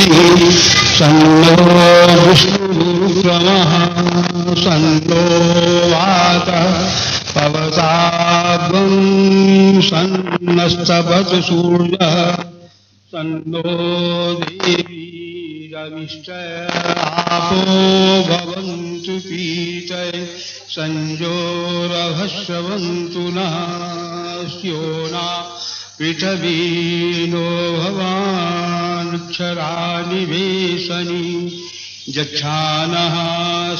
सन्नो विष्णुक्रमः सन्नो वातः पवताद्वं सन्नस्तपतु सूर्यः सन्नो देवीरविष्टय आपो भवन्तु पीतये संजोरभस्रवन्तु नः स्योना पृथिवीनो भवान्क्षराणि वेशनि यच्छानः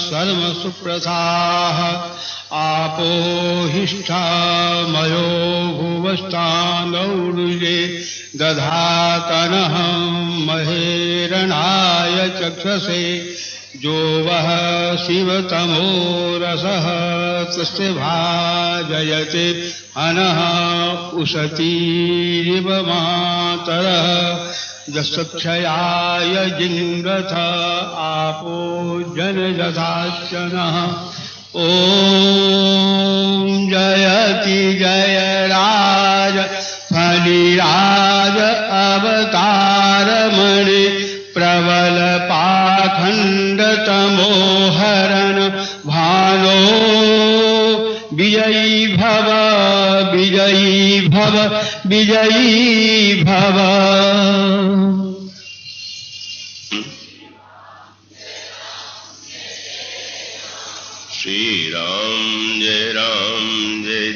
सर्वसुप्रथाः आपो हिष्ठामयो भुवस्तानौरुजे दधातनः महेरणाय चक्षसे जो वह शिवतमो रसः तस्य भाजयते अनः उशतीरिव मातरः यशक्षयाय जिङ्गथ आपो जनयथाचनः ॐ जयति जय राज फलिराज अवतारमणि प्रबल पाखंड तमोहरण भानो विजयी भव विजयी भव विजयी भव। श्री राम जय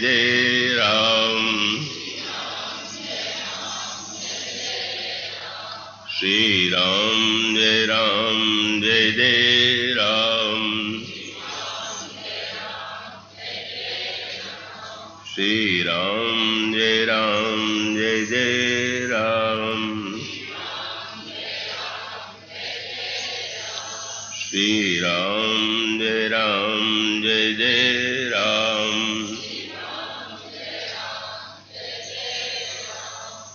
जय राम। श्री राम जय जय राम। श्री राम जय जय राम। श्री राम जय जय राम।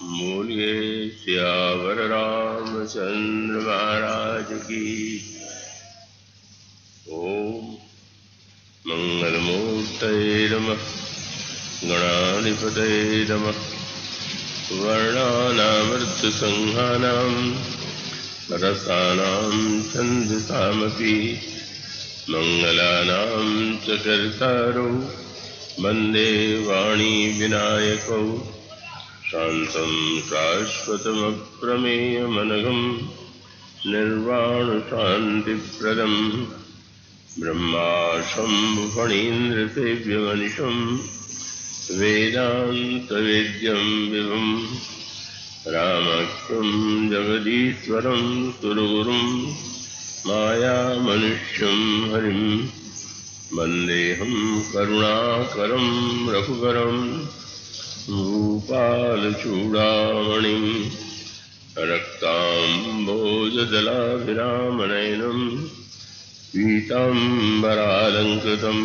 बोलिए सियावर रामचंद्र महाराज की। ओम मंगलमूर्तये नमः। गणाधिपतये नमः। वर्णानामृतसंहानां रसानां छन्दसामपि मंगलानां च कर्तारो वन्दे वाणी विनायकौ शान्तं शाश्वतमप्रमेयमनघं निर्वाणशान्तिप्रदं ब्रह्मा शम्भुफणीन्द्रसेव्यमनिशं वेदान्तवेद्यं विभुं रामक्षं जगदीश्वरं सुरगुरुं मायामनुष्यं हरिं वन्देऽहं करुणाकरं रघुवरं भूपालचूडामणिं रक्ताम्भोजदलाभिरामनयनं पीताम्बरालङ्कृतं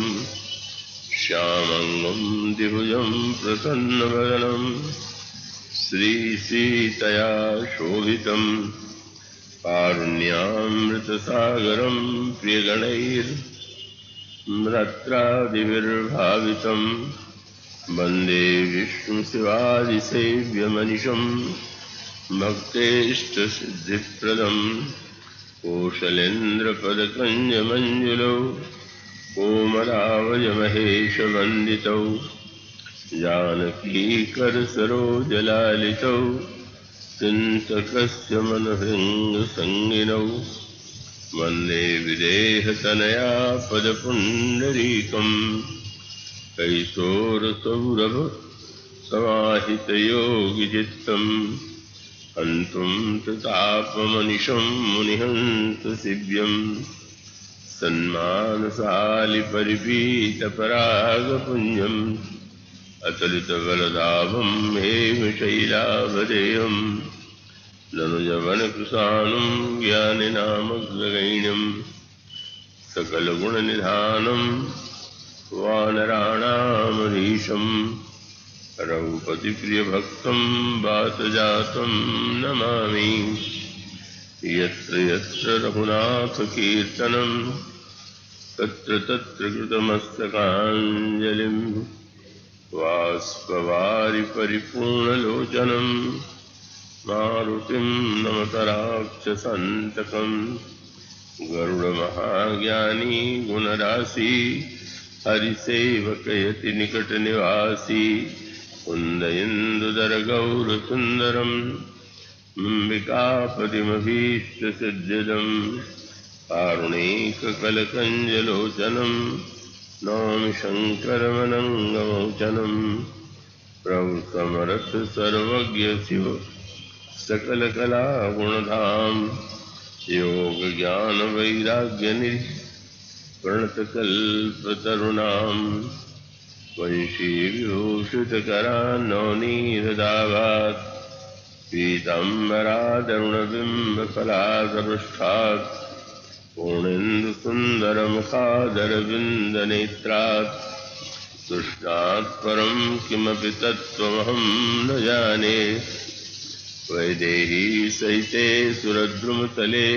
श्यामङ्गं द्विभुजं प्रसन्नवदनं श्रीसीतया शोभितं कारुण्यामृतसागरं प्रियगणैर्नत्रादिभिर्भावितं वन्दे विष्णुशिवादिसेव्यमनिशं भक्तेष्टसिद्धिप्रदं कोशलेन्द्रपदकञ्जमञ्जुलौ कोमलावयमहेशवन्दितौ जानकीकरसरोजलालितौ चिन्तकस्य मनोहृङ्गसङ्गिनौ वन्दे विदेहतनया पदपुण्डरीकं कैशोरसौरभ समाहितयोगिचित्तम् हन्तुं तापमनिशं मुनिहंसशिव्यं सन्मानसालिपरिपीतपरागपुञ्जम् अतुलितबलधाभं हेमशैलाभदेयं ननुजवनकृशानुं ज्ञानिनामग्रगण्यं सकलगुणनिधानं वानराणामधीशं रघुपतिप्रियभक्तं वातजातं नमामि। यत्र यत्र रघुनाथकीर्तनं तत्र तत्र कृतमस्तकाञ्जलिं बाष्पवारि परिपूर्णलोचनं मारुतिं नमत राक्षसान्तकं गरुडमहाज्ञानी गुणराशि हरिसेवकयति निकटनिवासी कुन्द गौरसुन्दरं म्बिकापतिमभीष्टसिद्धिदम् कारुणिककलकञ्जलोचनं नौमि शङ्करमनङ्गमोचनम् प्रभु समर्थ सर्वज्ञ शिव सकलकलागुणधाम योग ज्ञान वैराग्य निधि प्रणतकल्पतरुणाम् वंशीविभूषितकरान्नवनीरदाभात् पीताम्बरादरुणबिम्बफलादरुष्ठात् पूर्णेन्दुसुन्दरमुखादरविन्दनेत्रात् कृष्णात् परं किमपि तत्त्वमहं न जाने वैदेही सहिते सुरद्रुमतले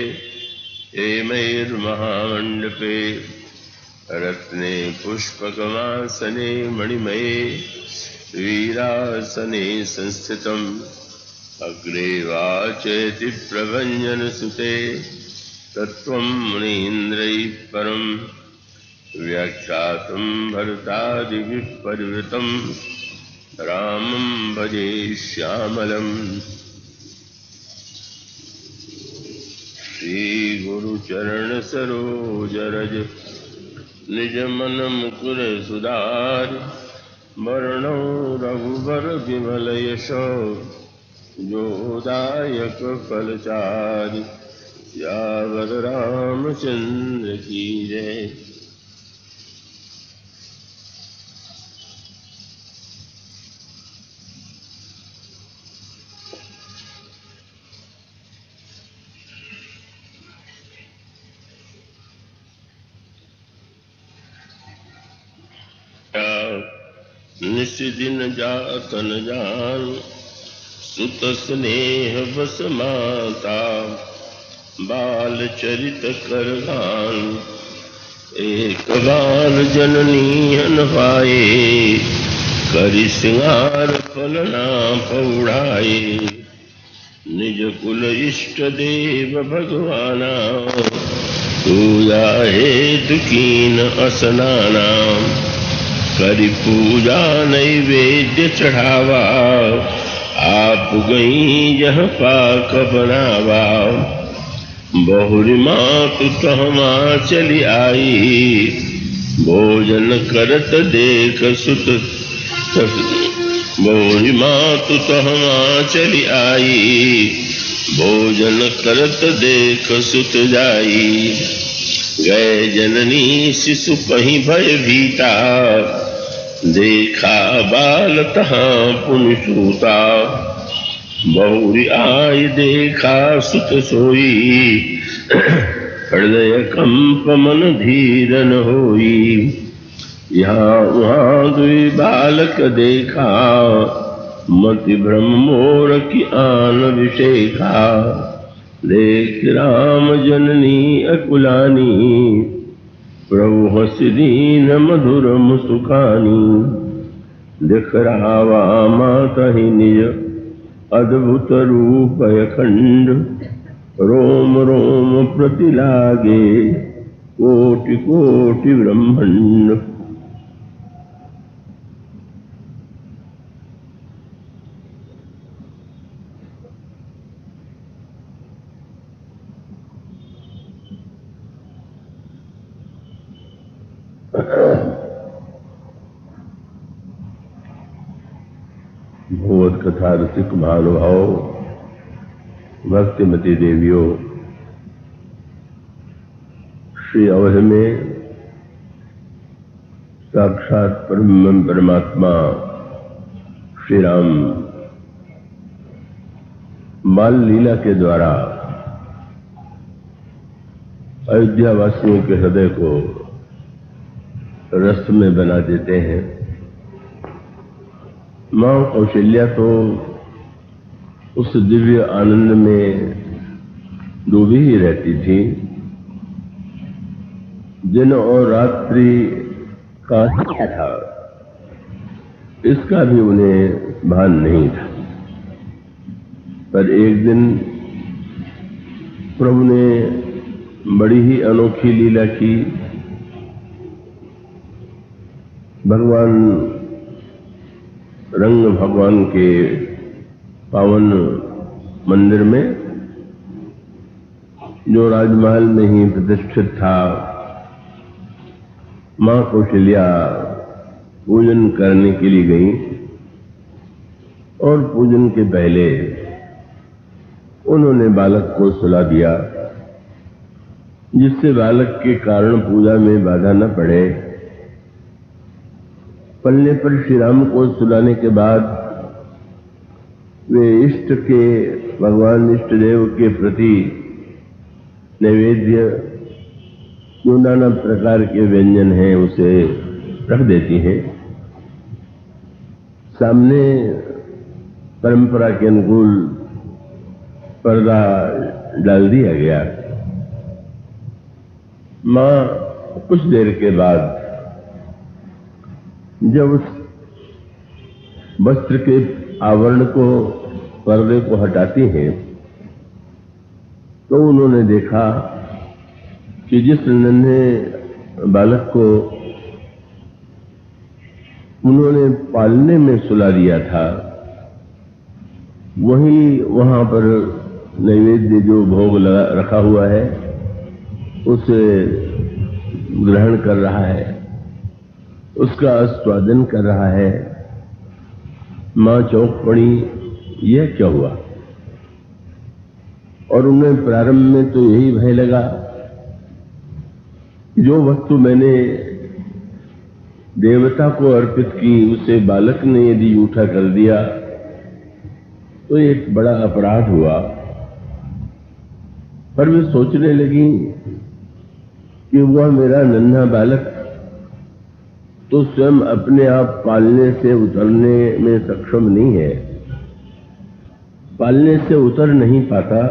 हेमैर्महामण्डपे रत्ने पुष्पकमासने मणिमये वीरासने संस्थितम् अग्रे वाचयति प्रभञ्जनसुते तत्त्वं मुनीन्द्रैः परम् व्याख्यातुं भरतादिभिः परिवृतं रामं भजे श्यामलम् श्रीगुरुचरणसरोजरज निजमनमुकुर सुधार वर्णो रघुवर विमल यशो जोदायक फलचारि सियावर रामचंद्र की जय। निशिदिन जातन जान सुत स्नेह बस माता बाल चरित कर गान एक बार जननी अनवाए करि सिंगार फलना पौड़ाए निज कुल इष्ट देव भगवाना पूजा हेतु कीन असनाना करि पूजा नैवेद्य चढ़ावा आप गई जह पाक बनावा बहुरी मातु तहमा चली आई भोजन करत देख सुत बहुरी मातु तहमा चली आई भोजन करत देख सुत जाई गए जननी शिशु कहीं भय भीता देखा बाल तहाँ पुनि सूता बहुरी आय देखा सुत सोई हृदय कंप मन धीरन होई यहाँ वहाँ दुई बालक देखा मति भ्रम मोर की आन विषेखा देख राम जननी अकुलानी प्रभु हंसी दीन मधुर मुस्कानी दिख रावा माता ही निज अद्भुत रूप अखंड रोम रोम प्रति लागे कोटि कोटि ब्रह्मांड भगवत कथा रसिक महानुभाव भक्तिमती देवियों श्री अवध में साक्षात परमात्मा श्री राम बाल लीला के द्वारा अयोध्या वासियों के हृदय को रस में बना देते हैं। मां कौशल्या तो उस दिव्य आनंद में डूबी ही रहती थी। दिन और रात्रि का क्या था इसका भी उन्हें भान नहीं था। पर एक दिन प्रभु ने बड़ी ही अनोखी लीला की। भगवान रंग भगवान के पावन मंदिर में, जो राजमहल में ही प्रतिष्ठित था, मां कौशल्या पूजन करने के लिए गई और पूजन के पहले उन्होंने बालक को सुला दिया, जिससे बालक के कारण पूजा में बाधा न पड़े। पलने पर श्री राम को सुलाने के बाद वे इष्ट के, भगवान इष्ट देव के प्रति नैवेद्य, जो नाना प्रकार के व्यंजन हैं, उसे रख देती हैं। सामने परंपरा के अनुकूल पर्दा डाल दिया गया। मां कुछ देर के बाद जब उस वस्त्र के आवरण को, पर्दे को हटाती हैं, तो उन्होंने देखा कि जिस नन्हे बालक को उन्होंने पालने में सुला दिया था, वही वहां पर नैवेद्य जो भोग रखा हुआ है उसे ग्रहण कर रहा है, उसका आस्वादन कर रहा है। मां चौंक पड़ी, यह क्या हुआ? और उन्हें प्रारंभ में तो यही भय लगा, जो वस्तु मैंने देवता को अर्पित की, उसे बालक ने यदि जूठा कर दिया तो एक बड़ा अपराध हुआ। पर वे सोचने लगी कि वह मेरा नन्हा बालक तो स्वयं अपने आप पालने से उतरने में सक्षम नहीं है, पालने से उतर नहीं पाता।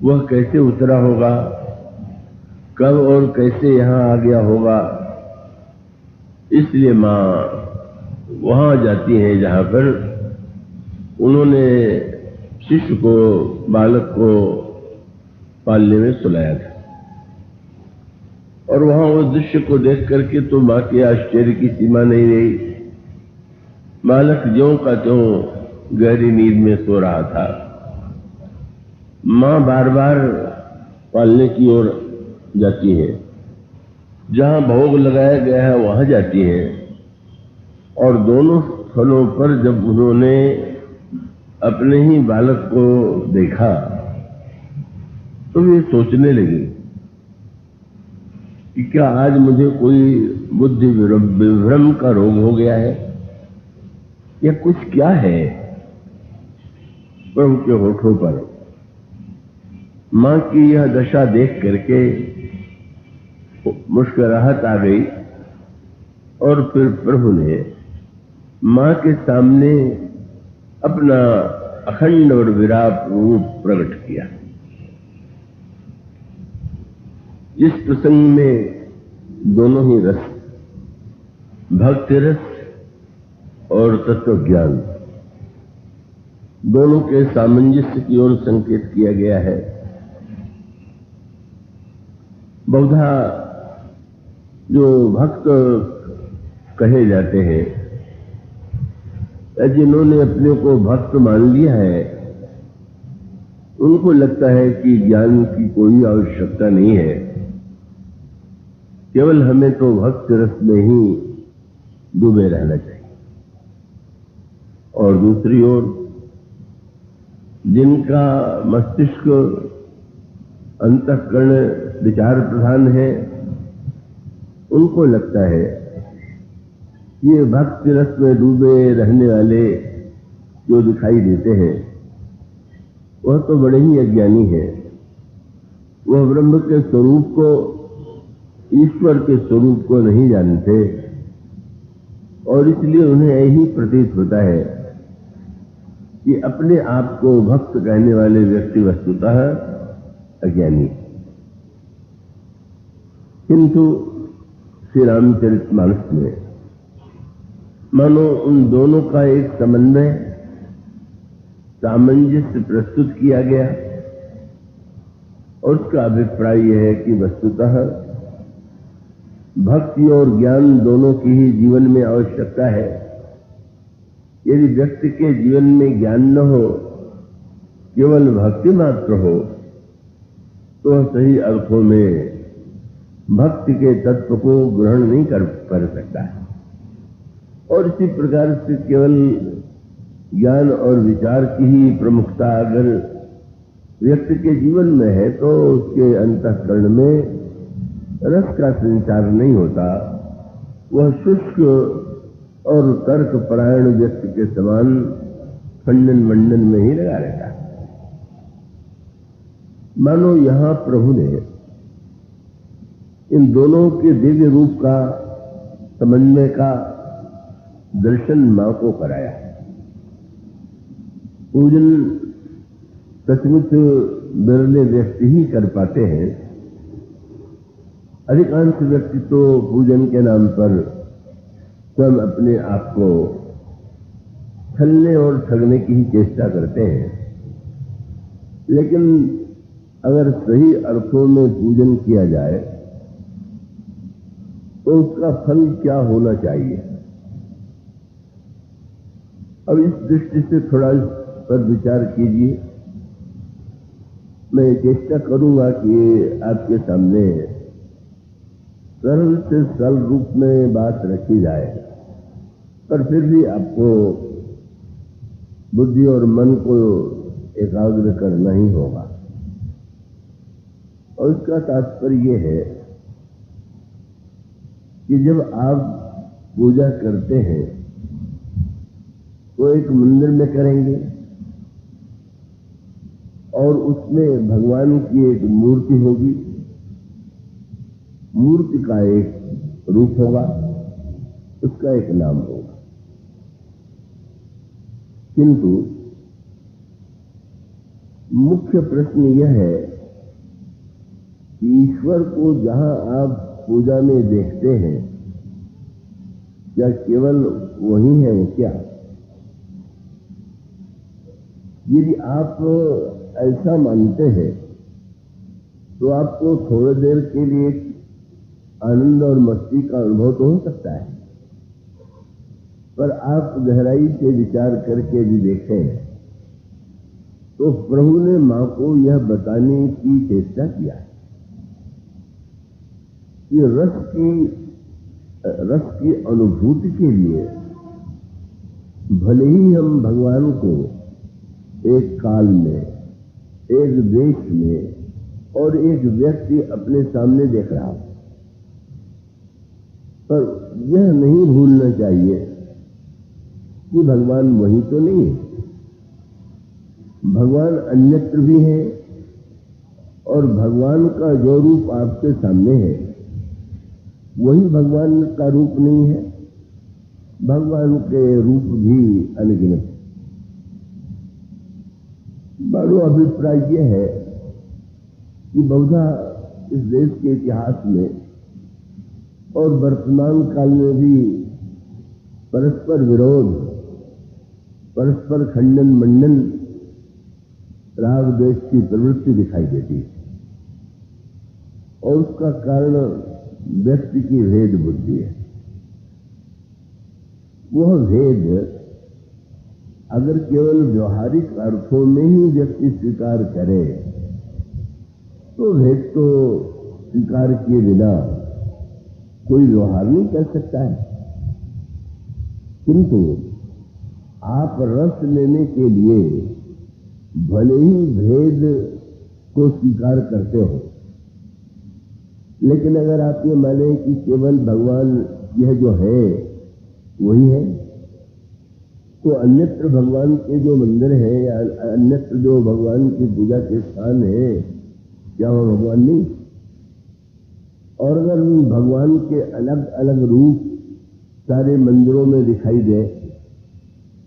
वह कैसे उतरा होगा, कब और कैसे यहां आ गया होगा? इसलिए मां वहां जाती है जहां पर उन्होंने शिशु को, बालक को पालने में सुलाया था। और वहां उस दृश्य को देख करके तो मां के आश्चर्य की सीमा नहीं रही। बालक ज्यों का त्यों गहरी नींद में सो रहा था। मां बार बार पालने की ओर जाती है, जहां भोग लगाया गया है वहां जाती है। और दोनों स्थलों पर जब उन्होंने अपने ही बालक को देखा तो वे सोचने लगी कि क्या आज मुझे कोई बुद्धि विभ्रम का रोग हो गया है या कुछ क्या है? प्रभु के होठों पर मां की यह दशा देख करके मुस्कुराहट आ गई और फिर प्रभु ने मां के सामने अपना अखंड और विराट रूप प्रकट किया। इस प्रसंग में दोनों ही रस, भक्ति रस और तत्व ज्ञान, दोनों के सामंजस्य की ओर संकेत किया गया है। बहुधा जो भक्त कहे जाते हैं, जिन्होंने अपने को भक्त मान लिया है, उनको लगता है कि ज्ञान की कोई आवश्यकता नहीं है, केवल हमें तो भक्त रस में ही डूबे रहना चाहिए। और दूसरी ओर जिनका मस्तिष्क, अंतःकरण विचार प्रधान है, उनको लगता है ये भक्ति रस में डूबे रहने वाले जो दिखाई देते हैं वह तो बड़े ही अज्ञानी हैं। वह ब्रह्म के स्वरूप को, ईश्वर के स्वरूप को नहीं जानते और इसलिए उन्हें यही प्रतीत होता है कि अपने आप को भक्त कहने वाले व्यक्ति वस्तुतः अज्ञानी। किंतु श्री रामचरितमानस में मानो उन दोनों का एक समन्वय सामंजस्य प्रस्तुत किया गया और उसका अभिप्राय यह है कि वस्तुतः भक्ति और ज्ञान दोनों की ही जीवन में आवश्यकता है। यदि व्यक्ति के जीवन में ज्ञान न हो, केवल भक्ति मात्र हो, तो सही अर्थों में भक्ति के तत्व को ग्रहण नहीं कर सकता है। और इसी प्रकार से केवल ज्ञान और विचार की ही प्रमुखता अगर व्यक्ति के जीवन में है तो उसके अंतःकरण में रस का संचार नहीं होता। वह शुष्क और तर्क परायण व्यक्ति के समान खंडन मंडन में ही लगा रहता है। मानो यहां प्रभु ने इन दोनों के दिव्य रूप का समन्वय का दर्शन मां को कराया। पूजन सचमुच बिरले व्यक्ति ही कर पाते हैं। अधिकांश व्यक्ति तो पूजन के नाम पर स्वयं अपने आप को छलने और ठगने की ही चेष्टा करते हैं। लेकिन अगर सही अर्थों में पूजन किया जाए तो उसका फल क्या होना चाहिए। अब इस दृष्टि से थोड़ा इस पर विचार कीजिए। मैं चेष्टा करूंगा कि आपके सामने सरल से सरल रूप में बात रखी जाए, पर फिर भी आपको बुद्धि और मन को एकाग्र करना ही होगा। और इसका तात्पर्य यह है कि जब आप पूजा करते हैं तो एक मंदिर में करेंगे और उसमें भगवान की एक मूर्ति होगी, मूर्ति का एक रूप होगा, उसका एक नाम होगा। किंतु मुख्य प्रश्न यह है कि ईश्वर को जहां आप पूजा में देखते हैं, क्या केवल वही है वो क्या? यदि आप ऐसा मानते हैं तो आपको थोड़ी देर के लिए आनंद और मस्ती का अनुभव तो हो सकता है, पर आप गहराई से विचार करके भी देखें तो प्रभु ने मां को यह बताने की चेष्टा किया है कि रस की अनुभूति के लिए भले ही हम भगवान को एक काल में, एक देश में और एक व्यक्ति अपने सामने देख रहा हो, पर यह नहीं भूलना चाहिए कि भगवान वही तो नहीं है। भगवान अन्यत्र भी है और भगवान का जो रूप आपके सामने है वही भगवान का रूप नहीं है। भगवान के रूप भी अनगिनत है। बड़ो अभिप्राय यह है कि बहुधा इस देश के इतिहास में और वर्तमान काल में भी परस्पर विरोध, परस्पर खंडन मंडन, राग द्वेष की प्रवृत्ति दिखाई देती है और उसका कारण व्यक्ति की भेद बुद्धि है। वह भेद अगर केवल व्यवहारिक अर्थों में ही व्यक्ति स्वीकार करे तो भेद तो स्वीकार किए बिना कोई व्यवहार नहीं कर सकता है। किंतु आप रस लेने के लिए भले ही भेद को स्वीकार करते हो, लेकिन अगर आप ये माने कि केवल भगवान यह जो है वही है, तो अन्यत्र भगवान के जो मंदिर है या अन्यत्र जो भगवान की पूजा के स्थान है, क्या वह भगवान नहीं? और अगर भगवान के अलग अलग रूप सारे मंदिरों में दिखाई दे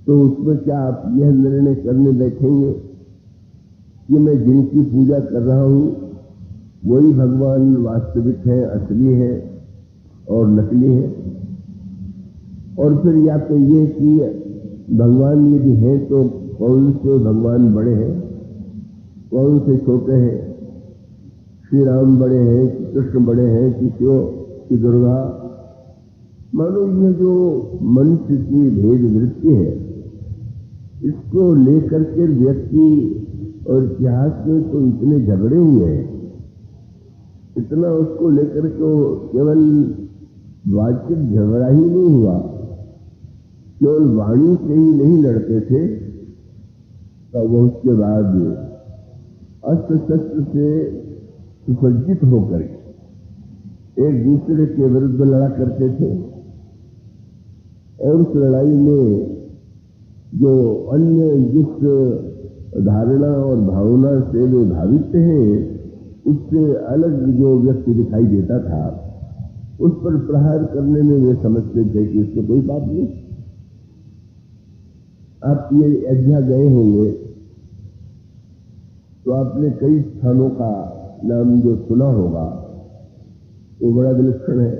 तो उसमें क्या आप यह निर्णय करने बैठेंगे कि मैं जिनकी पूजा कर रहा हूं वही भगवान वास्तविक है, असली है और नकली है? और फिर या तो ये कि भगवान यदि है तो कौन से भगवान बड़े हैं, कौन से छोटे हैं, श्री राम बड़े हैं कि कृष्ण बड़े हैं कि शिव कि दुर्गा। मानो ये जो मनुष्य की भेद वृत्ति है, इसको लेकर के व्यक्ति और इतिहास में तो इतने झगड़े हुए हैं, इतना उसको लेकर के केवल वाचिक झगड़ा ही नहीं हुआ, केवल वाणी से ही नहीं लड़ते थे, तो वो उसके बाद अस्त्र शस्त्र से सुसज्जित होकर एक दूसरे के विरुद्ध लड़ा करते थे। और उस लड़ाई में जो अन्य जिस धारणा और भावना से वे भावित हैं, उससे अलग जो व्यक्ति दिखाई देता था, उस पर प्रहार करने में वे समझते थे कि इसमें कोई बात नहीं। आप ये अयोध्या गए होंगे तो आपने कई स्थानों का नाम जो सुना होगा, वो बड़ा विलक्षण है।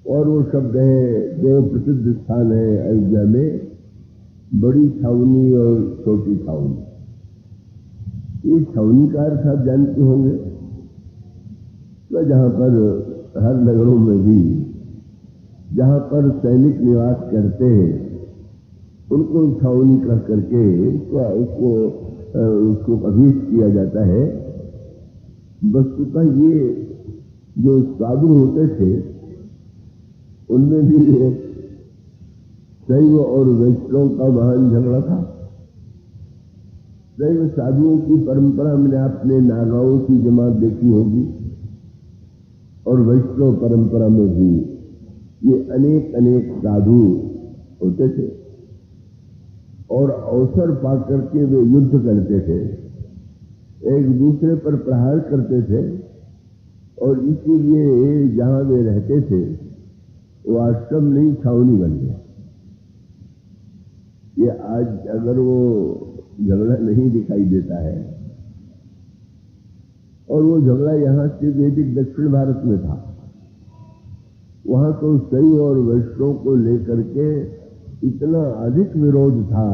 और वो शब्द है, देव प्रसिद्ध स्थान है अयोध्या में, बड़ी छावनी और छोटी छावनी। ये छावनी का अर्थ आप जानते होंगे, तो जहां पर हर नगरों में भी जहां पर सैनिक निवास करते हैं, उनको छावनी कह करके उसको अभिष्ट किया जाता है। वस्तुतः ये जो साधु होते थे, उनमें भी शैव और वैष्णव का महान झगड़ा था। शैव साधुओं की परंपरा में आपने नागाओं की जमात देखी होगी, और वैष्णव परंपरा में भी ये अनेक अनेक साधु होते थे, और अवसर पाकर के वे युद्ध करते थे, एक दूसरे पर प्रहार करते थे। और इसीलिए जहां वे रहते थे वो आश्रम नहीं छावनी बन गया। ये आज अगर वो झगड़ा नहीं दिखाई देता है, और वो झगड़ा यहां से वैदिक दक्षिण भारत में था, वहां तो शैव और वैष्णव को लेकर के इतना अधिक विरोध था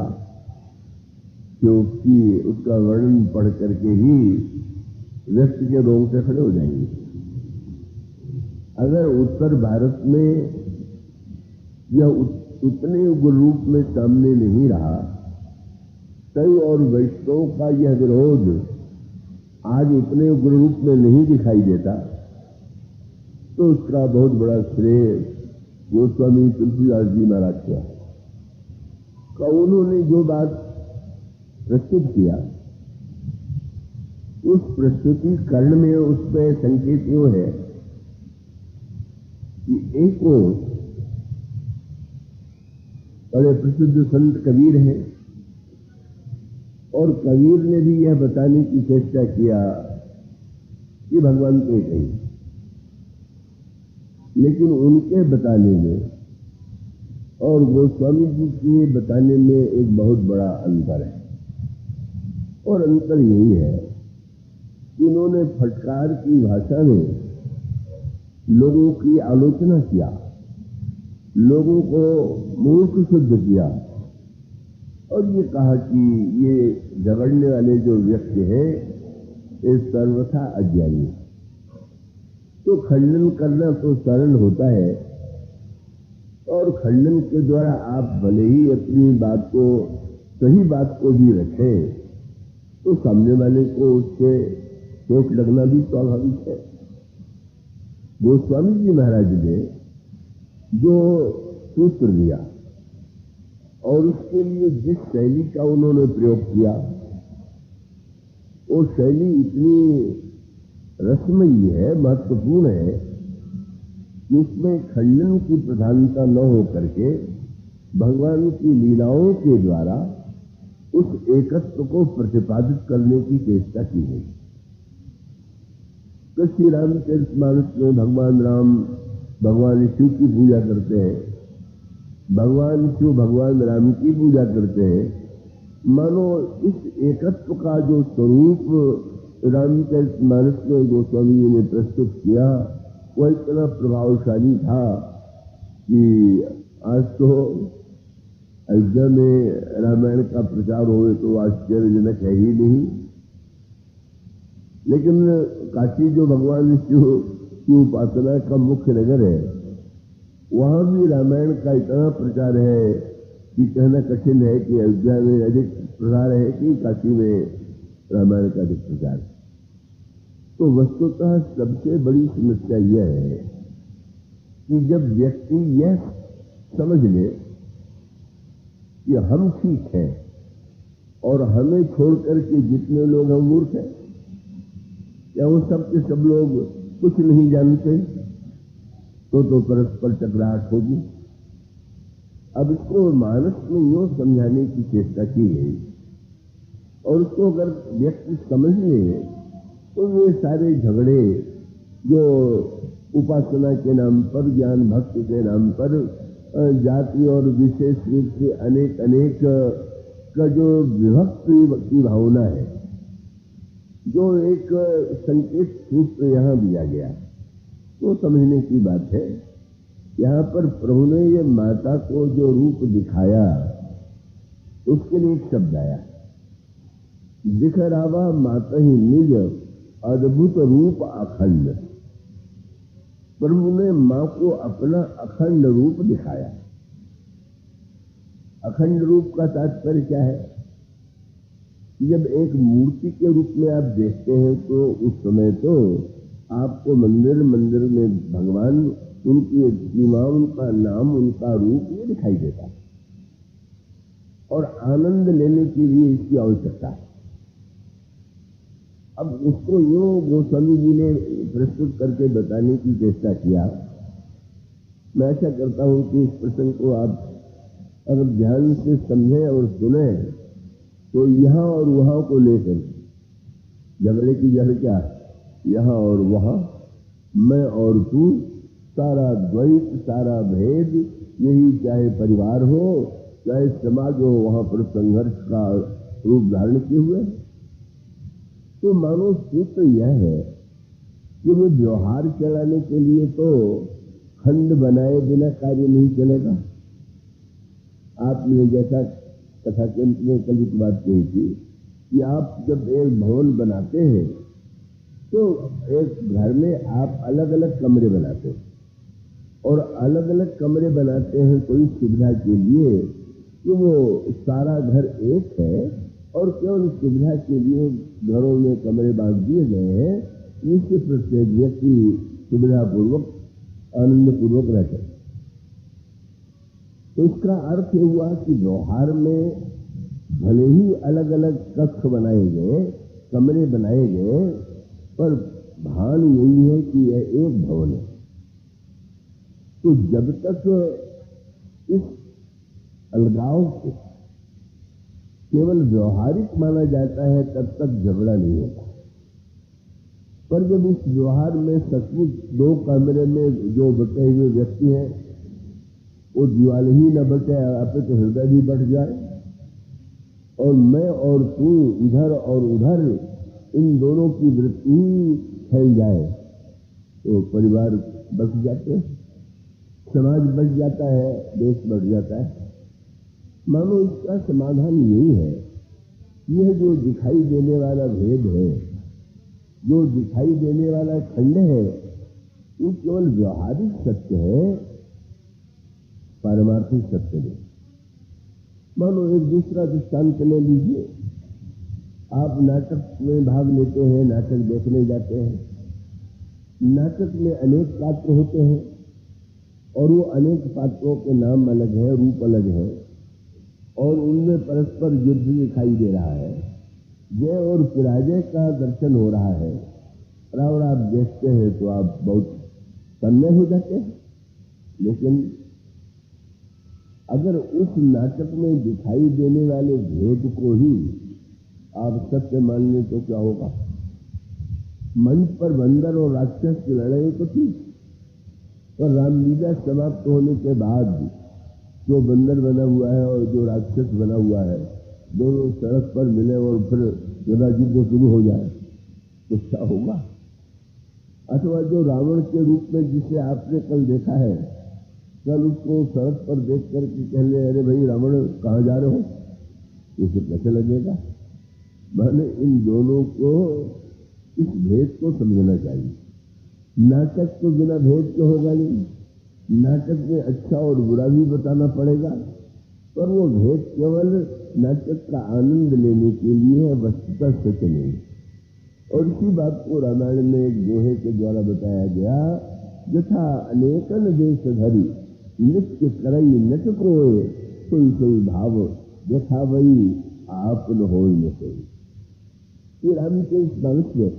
कि उसका वर्णन पढ़ करके ही व्यक्ति के रोंगटे खड़े हो जाएंगे। अगर उत्तर भारत में यह उतने उग्र रूप में सामने नहीं रहा, शैव और वैष्णव का यह विरोध आज उतने उग्र रूप में नहीं दिखाई देता, तो उसका बहुत बड़ा श्रेय गोस्वामी तुलसीदास जी महाराज किया। उन्होंने जो बात प्रस्तुत किया, उस प्रस्तुति कर्ण में उसमें संकेत यो है कि एक बड़े प्रसिद्ध संत कबीर हैं, और कबीर ने भी यह बताने की चेष्टा किया कि भगवान को कहीं, लेकिन उनके बताने में और गोस्वामी जी के बताने में एक बहुत बड़ा अंतर है। और अंतर यही है कि उन्होंने फटकार की भाषा में लोगों की आलोचना किया, लोगों को मूर्ख सिद्ध किया, और ये कहा कि ये झगड़ने वाले जो व्यक्ति हैं, ये सर्वथा अज्ञानी। तो खंडन करना तो सरल होता है, और खंडन के द्वारा आप भले ही अपनी बात को, सही बात को भी रखें, तो सामने वाले को उससे चोट लगना भी स्वाभाविक है। गोस्वामी जी महाराज ने जो सूत्र दिया और उसके लिए जिस शैली का उन्होंने प्रयोग किया, वो शैली इतनी रसमयी है, महत्वपूर्ण है, कि उसमें खंडन की प्रधानता न हो करके भगवान की लीलाओं के द्वारा उस एकत्व को प्रतिपादित करने की चेष्टा की गई। तो श्री रामचरितमानस में भगवान राम भगवान शिव की पूजा करते हैं, भगवान शिव भगवान राम की पूजा करते हैं। मानो इस एकत्व का जो स्वरूप रामचरितमानस में गोस्वामी जी ने प्रस्तुत किया, वह इतना प्रभावशाली था कि आज तो अयोध्या में रामायण का प्रचार होए तो आश्चर्यजनक है ही नहीं। लेकिन काशी जो भगवान विष्णु की उपासना का मुख्य नगर है, वहां भी रामायण का इतना प्रचार है कि कहना कठिन है कि अयोध्या में अधिक प्रचार है कि काशी में रामायण का अधिक प्रचार। तो वस्तुतः सबसे बड़ी समस्या यह है कि जब व्यक्ति यह समझ ले कि हम ठीक हैं और हमें छोड़कर के जितने लोग हम मूर्ख हैं, या वो सब के सब लोग कुछ नहीं जानते, तो परस्पर टकराहट होगी। अब इसको मानस में यूं समझाने की चेष्टा की गई, और उसको अगर व्यक्ति समझ ले तो ये सारे झगड़े जो उपासना के नाम पर, ज्ञान भक्ति के नाम पर, जाति और विशेष रूप से अनेक अनेक का जो विभक्ति की भावना है, जो एक संकेत सूत्र यहाँ दिया गया, तो समझने की बात है। यहाँ पर प्रभु ने ये माता को जो रूप दिखाया, उसके लिए एक शब्द आया, दिखरावा माता ही निज अद्भुत रूप अखंड। प्रभु ने मां को अपना अखंड रूप दिखाया। अखंड रूप का तात्पर्य क्या है? जब एक मूर्ति के रूप में आप देखते हैं तो उस समय तो आपको मंदिर में भगवान, उनकी सीमा, उनका नाम, उनका रूप ये दिखाई देता, और आनंद लेने के लिए इसकी आवश्यकता है। अब उसको यूं गोस्वामी जी ने प्रस्तुत करके बताने की चेष्टा किया। मैं ऐसा करता हूं कि इस प्रसंग को आप अगर ध्यान से समझें और सुने तो यहां और वहां को लेकर झगड़े की जड़ क्या है, यहां और वहां, मैं और तू, सारा द्वैत, सारा भेद, यही चाहे परिवार हो चाहे समाज हो, वहां पर संघर्ष का रूप धारण किए हुए। तो मानो सूत्र यह है कि वो व्यवहार चलाने के लिए तो खंड बनाए बिना कार्य नहीं चलेगा। आपने जैसा कथा के में कल की बात कही थी कि आप जब एक भवन बनाते हैं तो एक घर में आप अलग अलग कमरे बनाते हैं, और अलग अलग कमरे बनाते हैं कोई सुविधा के लिए कि वो सारा घर एक है, और केवल सुविधा के लिए घरों में कमरे बांट दिए गए हैं, इससे प्रत्येक व्यक्ति सुविधा पूर्वक आनंद पूर्वक रहते। तो इसका अर्थ हुआ कि व्यवहार में भले ही अलग अलग कक्ष बनाए गए, कमरे बनाए गए, पर भान यही है कि यह एक भवन है। तो जब तक इस अलगाव को केवल व्यवहारिक माना जाता है तब तक झगड़ा नहीं होता, पर जब इस व्यवहार में सचमुच दो कमरे में जो बटे हुए व्यक्ति हैं वो दीवार ही न बटे, आप तो हृदय भी बढ़ जाए, और मैं और तू इधर और उधर इन दोनों की वृत्ति फैल जाए, तो परिवार बच जाते हैं, समाज बच जाता है, देश बढ़ जाता है। मानो इसका समाधान यही है, यह जो दिखाई देने वाला भेद है, जो दिखाई देने वाला खंड है, वो केवल व्यवहारिक सत्य है, पारमार्थिक सत्य नहीं। मानो एक दूसरा दृष्टांत ले लीजिए, आप नाटक में भाग लेते हैं, नाटक देखने जाते हैं, नाटक में अनेक पात्र होते हैं, और वो अनेक पात्रों के नाम अलग हैं, रूप अलग हैं, और उनमें परस्पर युद्ध दिखाई दे रहा है, जय और पराजय का दर्शन हो रहा है, और आप देखते हैं तो आप बहुत तन्मय हो जाते हैं। लेकिन अगर उस नाटक में दिखाई देने वाले भेद को ही आप सत्य मान लें तो क्या होगा? मंच पर बंदर और राक्षस की लड़ाई तो थी, पर रामलीला समाप्त होने के बाद जो बंदर बना हुआ है और जो राक्षस बना हुआ है, दोनों सड़क पर मिले और फिर गदा युद्ध शुरू हो जाए तो क्या होगा? अथवा जो रावण के रूप में जिसे आपने कल देखा है, कल उसको सड़क पर देख करके कह ले, अरे भाई रावण कहाँ जा रहे हो, उसे कैसे लगेगा? मैंने इन दोनों को इस भेद को समझना चाहिए। नाटक तो बिना भेद के होगा नहीं, नाटक में अच्छा और बुरा भी बताना पड़ेगा, पर वो भेद केवल नाटक का आनंद लेने के लिए है, वस्तुतः सच नहीं। और इसी बात को रामायण में एक दोहे के द्वारा बताया गया, यथा अनेकन देश धरी नित्य करई नट कोय, सोई सोई भाव यथा वही आप न हो न सोई। श्री राम के इस मानस में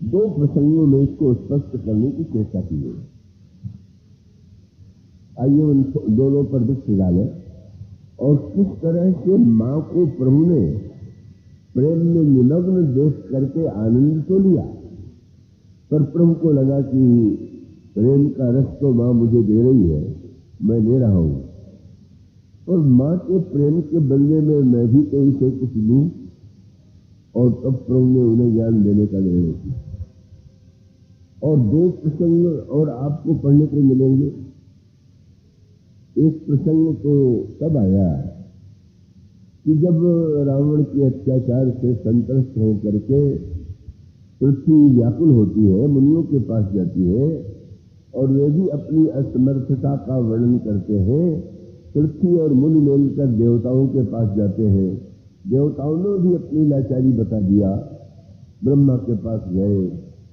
दो प्रसंगों में इसको स्पष्ट करने की चेष्टा की गई। आइए उन दोनों पर दृष्टि डालें और किस तरह से मां को प्रभु ने प्रेम में निमग्न देख करके आनंद तो लिया, पर प्रभु को लगा कि प्रेम का रस तो मां मुझे दे रही है, मैं ले रहा हूं, और मां के प्रेम के बदले में मैं भी तो इसे कुछ लूं, और तब प्रभु ने उन्हें ज्ञान देने का निर्णय किया। और दो प्रसंग और आपको पढ़ने को मिलेंगे। एक प्रसंग तो तब आया कि जब रावण के अत्याचार से संतुष्ट होकर के पृथ्वी व्याकुल होती है, मुनियों के पास जाती है और वे भी अपनी असमर्थता का वर्णन करते हैं। पृथ्वी और मुनि मिलकर देवताओं के पास जाते हैं, देवताओं ने भी अपनी लाचारी बता दिया, ब्रह्मा के पास गए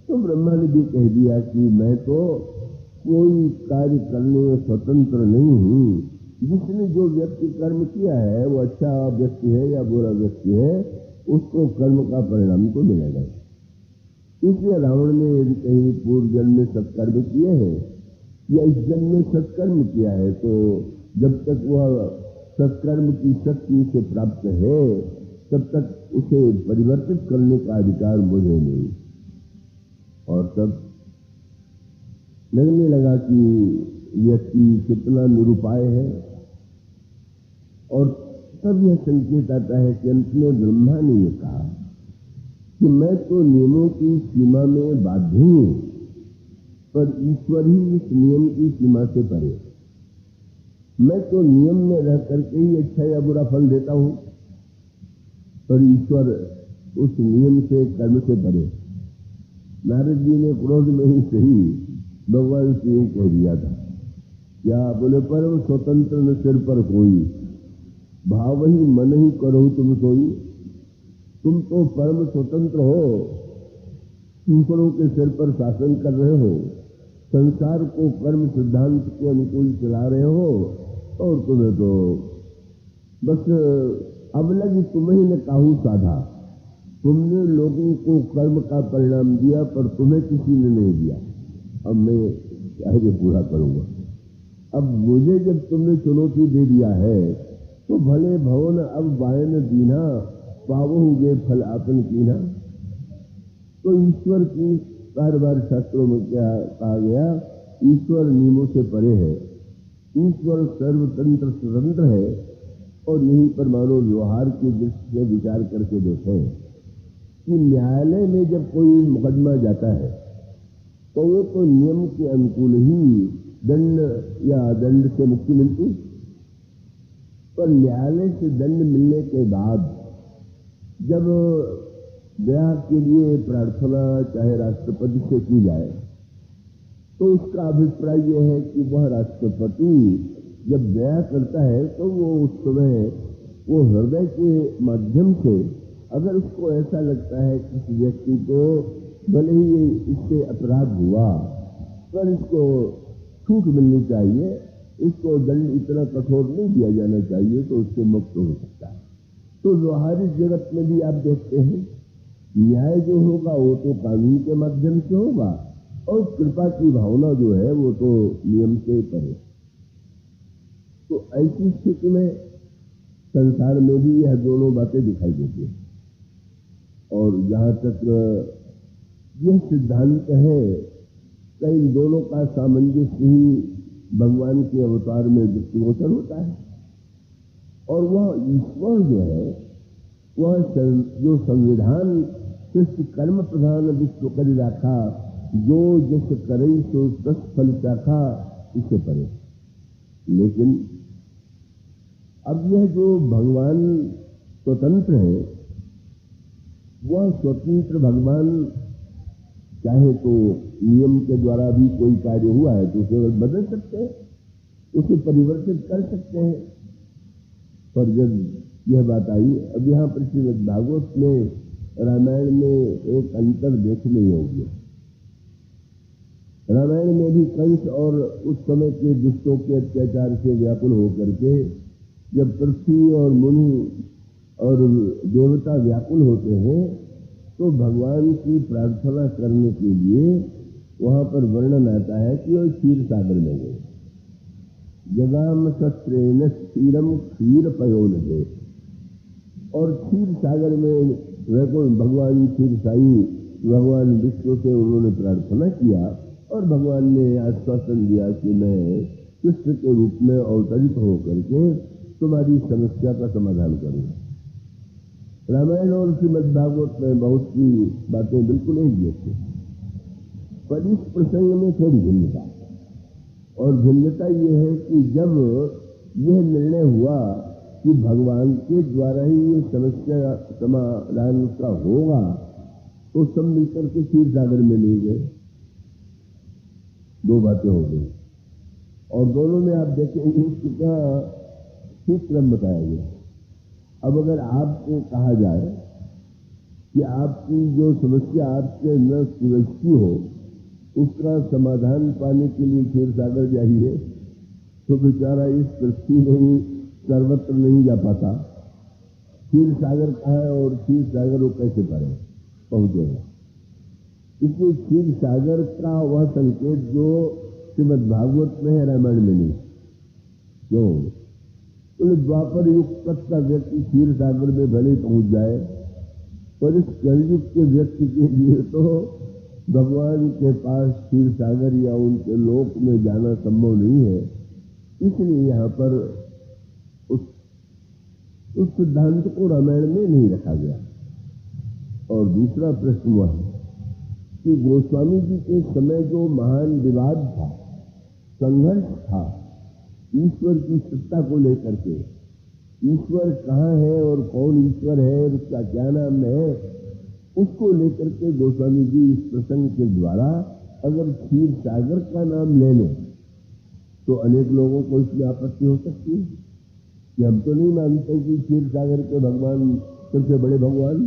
तो ब्रह्मा ने भी कह दिया कि मैं तो कोई कार्य करने में स्वतंत्र नहीं हूं, जिसने जो व्यक्ति कर्म किया है वो अच्छा व्यक्ति है या बुरा व्यक्ति है, उसको कर्म का परिणाम तो मिलेगा। इसलिए रावण ने यदि कहीं पूर्व जन्म में सत्कर्म किए हैं या इस जन्म में सत्कर्म किया है, तो जब तक वह सत्कर्म की शक्ति से प्राप्त है तब तक उसे परिवर्तित करने का अधिकार मुझे नहीं। और तब लगने लगा कि व्यक्ति कितना निरुपाय है, और तब यह संकेत आता है कि अंत में ब्रह्मा ने यह कहा कि मैं तो नियमों की सीमा में बाध्य हूं, पर ईश्वर ही इस नियम की सीमा से परे। मैं तो नियम में रह करके ही अच्छा या बुरा फल देता हूं, पर ईश्वर उस नियम से, कर्म से परे। नारद जी ने क्रोध में ही सही भगवान से यही कह दिया था, क्या बोले, परम स्वतंत्र न सिर पर कोई, भाव ही मन ही करो तुम सोई। तुम तो परम स्वतंत्र हो, दूसरों के सिर पर शासन कर रहे हो, संसार को कर्म सिद्धांत के अनुकूल चला रहे हो, और तुम्हें तो बस अब लगी तुम्हें ने काहू साधा। तुमने लोगों को कर्म का परिणाम दिया, पर तुम्हें किसी ने नहीं दिया। अब मैं चाहे पूरा करूंगा। अब मुझे जब तुमने चुनौती दे दिया है तो भले भवन अब बायन दीना, पावोगे फल आपन कीना। तो ईश्वर की बार बार शास्त्रों में क्या कहा गया, ईश्वर नियमों से परे है, ईश्वर सर्वतंत्र स्वतंत्र है। और यहीं पर मानो व्यवहार की दृष्टि से विचार करके देखें कि न्यायालय में जब कोई मुकदमा जाता है तो वो तो नियम के अनुकूल ही दंड या दंड से मुक्ति मिलती, पर न्यायालय से दंड मिलने के बाद जब दया के लिए प्रार्थना चाहे राष्ट्रपति से की जाए तो उसका अभिप्राय यह है कि वह राष्ट्रपति जब दया करता है तो वो उस समय वो हृदय के माध्यम से, अगर उसको ऐसा लगता है कि किसी व्यक्ति को भले ही इससे अपराध हुआ पर इसको छूट मिलनी चाहिए, इसको दंड इतना कठोर नहीं दिया जाना चाहिए, तो उससे मुक्त हो सकता है। तो व्यवहारिक जगत में भी आप देखते हैं न्याय जो होगा वो तो कानून के माध्यम से होगा, और कृपा की भावना जो है वो तो नियम से परे। तो ऐसी स्थिति में संसार में भी यह दोनों बातें दिखाई देती है। और जहां तक यह सिद्धांत है कई दोनों का सामंजस्य ही भगवान के अवतार में दृष्टिगोचर होता है। और वह ईश्वर जो है वह जो संविधान सृष्टि कर्म प्रधान विश्व कर राखा, जो जस करई सो तस फल चाखा, इससे परे। लेकिन अब यह जो भगवान स्वतंत्र है, वह स्वतंत्र भगवान चाहे तो नियम के द्वारा भी कोई कार्य हुआ है तो उसे बदल सकते हैं, उसे परिवर्तित कर सकते हैं। पर जब यह बात आई, अब यहाँ पर श्रीमद् भागवत में रामायण में एक अंतर देखने योग्य। रामायण में भी कंस और उस समय के दुष्टों के अत्याचार से व्याकुल होकर के जब पृथ्वी और मुनि और देवता व्याकुल होते हैं तो भगवान की प्रार्थना करने के लिए वहां पर वर्णन आता है कि वह क्षीर सागर में गए। जगाम शस्त्रेण क्षीरम क्षीर पयोन दे, और क्षीर सागर में वैकुंठ भगवान क्षीर साई भगवान विष्णु से उन्होंने प्रार्थना किया और भगवान ने आश्वासन दिया कि मैं कृष्ण के रूप में अवतरित होकर के तुम्हारी समस्या का समाधान करूंगा। रामायण और श्रीमद् भागवत में बहुत सी बातें बिल्कुल एक जैसी, पर इस प्रसंग में थोड़ी भिन्नता। और भिन्नता यह है कि जब यह निर्णय हुआ कि भगवान के द्वारा ही ये समस्या समाधान का होगा तो सब मिलकर के क्षीर सागर में ले गए। दो बातें हो गई और दोनों में आप देखेंगे कितना ठीक क्रम बताया गया। अब अगर आपको कहा जाए कि आपकी जो समस्या आपसे न सुलझती हो उसका समाधान पाने के लिए क्षीर सागर जाइए, तो बेचारा इस पृथ्वी में सर्वत्र नहीं जा पाता। क्षीर सागर कहाँ है और क्षीर सागर वो कैसे पाए पहुंचेगा। इसलिए क्षीर सागर का वह संकेत जो श्रीमद् भागवत में है, रामायण में नहीं। क्यों? तो द्वापर युग तक का व्यक्ति क्षीर सागर में भले पहुंच जाए, पर इस कलयुग के व्यक्ति के लिए तो भगवान के पास क्षीर सागर या उनके लोक में जाना संभव नहीं है। इसलिए यहाँ पर उस सिद्धांत को रामायण में नहीं रखा गया। और दूसरा प्रश्न वह है कि गोस्वामी जी के समय जो महान विवाद था, संघर्ष था ईश्वर की सत्ता को लेकर के, ईश्वर कहाँ है और कौन ईश्वर है, उसका क्या नाम है, उसको लेकर के गोस्वामी जी इस प्रसंग के द्वारा अगर क्षीर सागर का नाम ले लें तो अनेक लोगों को इसमें आपत्ति हो सकती है कि हम तो नहीं मानते कि क्षीर सागर के भगवान सबसे बड़े भगवान।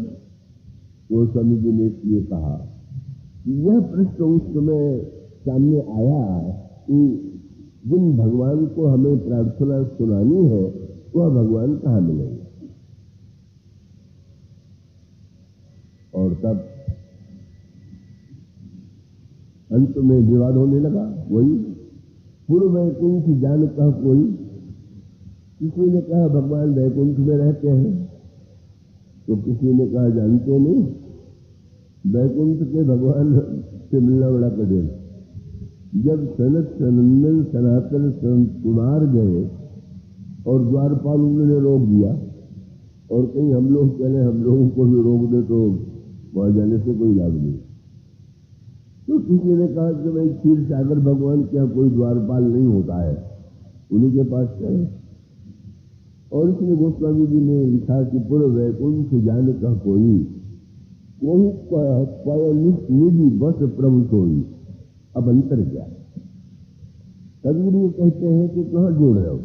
गोस्वामी जी ने इसलिए कहा कि यह प्रश्न उस समय सामने आया कि जिन भगवान को हमें प्रार्थना सुनानी है वह भगवान कहाँ मिलेंगे। और तब अंत में विवाद होने लगा। वही पूर्व वैकुंठ जान कह कोई, किसी ने कहा भगवान वैकुंठ में रहते हैं तो किसी ने कहा जानते नहीं, वैकुंठ के भगवान से मिलना बड़ा कठिन। जब सनत सनंदन सनातन संत कुमार गए और द्वारपाल उन्होंने रोक दिया और कहीं हम लोग चले, हम लोगों को भी रोक दे तो वहां जाने से कोई लाभ नहीं। तो किसी ने कहा कि भाई क्षीर सागर भगवान क्या कोई द्वारपाल नहीं होता है, उन्हीं के पास चले। और इसलिए गोस्वामी जी ने लिखा कि पूर्व वैकुंठ जान का कोई निधि बस प्रभु सोई। अब अंतर क्या? कबीर ये कहते हैं कि कहाँ जोड़ रहे हो,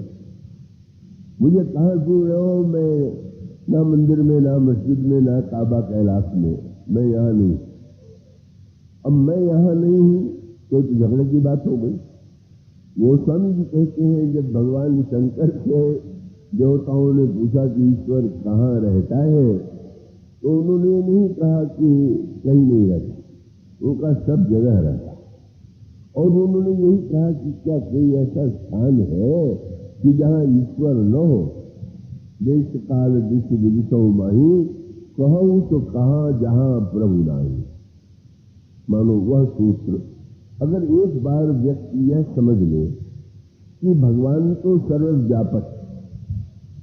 मुझे कहाँ जोड़ रहे हो, मैं ना मंदिर में, ना मस्जिद में, ना काबा कैलाश में, मैं यहाँ नहीं। अब मैं यहाँ नहीं हूँ तो झगड़े की बात हो गई। गोस्वामी जी कहते हैं जब भगवान शंकर से देवताओं ने पूछा कि ईश्वर कहाँ रहता है तो उन्होंने नहीं कहा कि कहीं नहीं रहता, उनका सब जगह रहता। और उन्होंने यही कहा कि क्या कोई ऐसा स्थान है कि जहाँ ईश्वर न हो। देश काल दिश विदिशो माही, कहूँ तो कहाँ जहाँ प्रभु नाही। मानो वह सूत्र अगर एक बार व्यक्ति यह समझ ले कि भगवान तो सर्वव्यापक,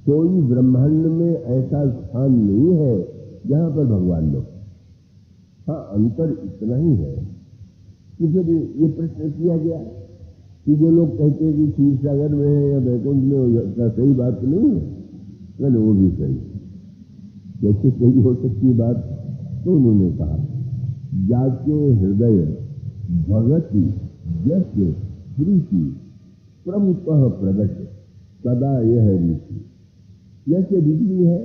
कोई ब्रह्मांड में ऐसा स्थान नहीं है जहां पर भगवान लोग। हाँ, अंतर इतना ही है कि फिर ये प्रश्न किया गया कि जो लोग कहते हैं कि क्षीर सागर में है या वैकुंठ में हो जाता, सही बात नहीं है। कहने वो भी सही, कैसे सही हो सकती बात? तो उन्होंने कहा, जाके हृदय भगति यज्ञ प्रीति प्रमुख प्रगट सदा यह रीति। जैसे बिजली है,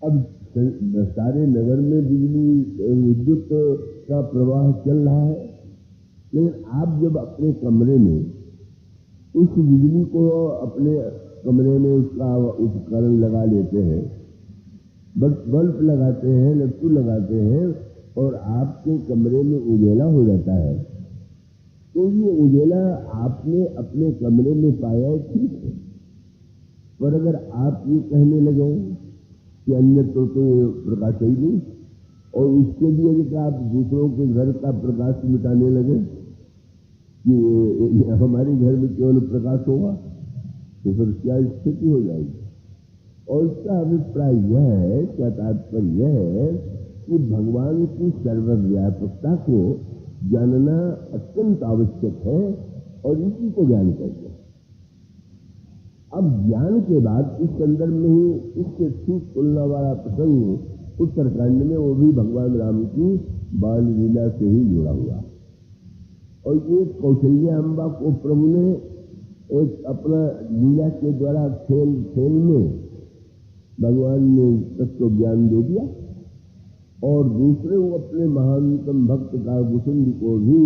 अब सारे नगर में बिजली विद्युत का प्रवाह चल रहा है, लेकिन आप जब अपने कमरे में उस बिजली को अपने कमरे में उसका उपकरण लगा लेते हैं, बल्ब लगाते हैं, लट्टू लगाते हैं और आपके कमरे में उजेला हो जाता है, तो ये उजेला आपने अपने कमरे में पाया है, ठीक है। पर अगर आप ये कहने लगे कि अन्य तो प्रकाश ही नहीं, और इसके लिए यदि आप दूसरों के घर का प्रकाश मिटाने लगे कि हमारे घर में केवल प्रकाश होगा, तो फिर क्या स्थिति हो जाएगी? और इसका अभिप्राय यह है, क्या तात्पर्य यह है कि भगवान की सर्वव्यापकता को जानना अत्यंत आवश्यक है और इसी को ज्ञान कहते हैं। अब ज्ञान के बाद इस संदर्भ में ही इससे ठीक तुलना वाला प्रसंग उत्तरकांड में, वो भी भगवान राम की बाल लीला से ही जुड़ा हुआ। और ये कौशल्या अम्बा को प्रभु ने एक अपना लीला के द्वारा खेल खेल में भगवान ने तत्व ज्ञान दे दिया, और दूसरे वो अपने महानतम भक्त का भुसुंडी को भी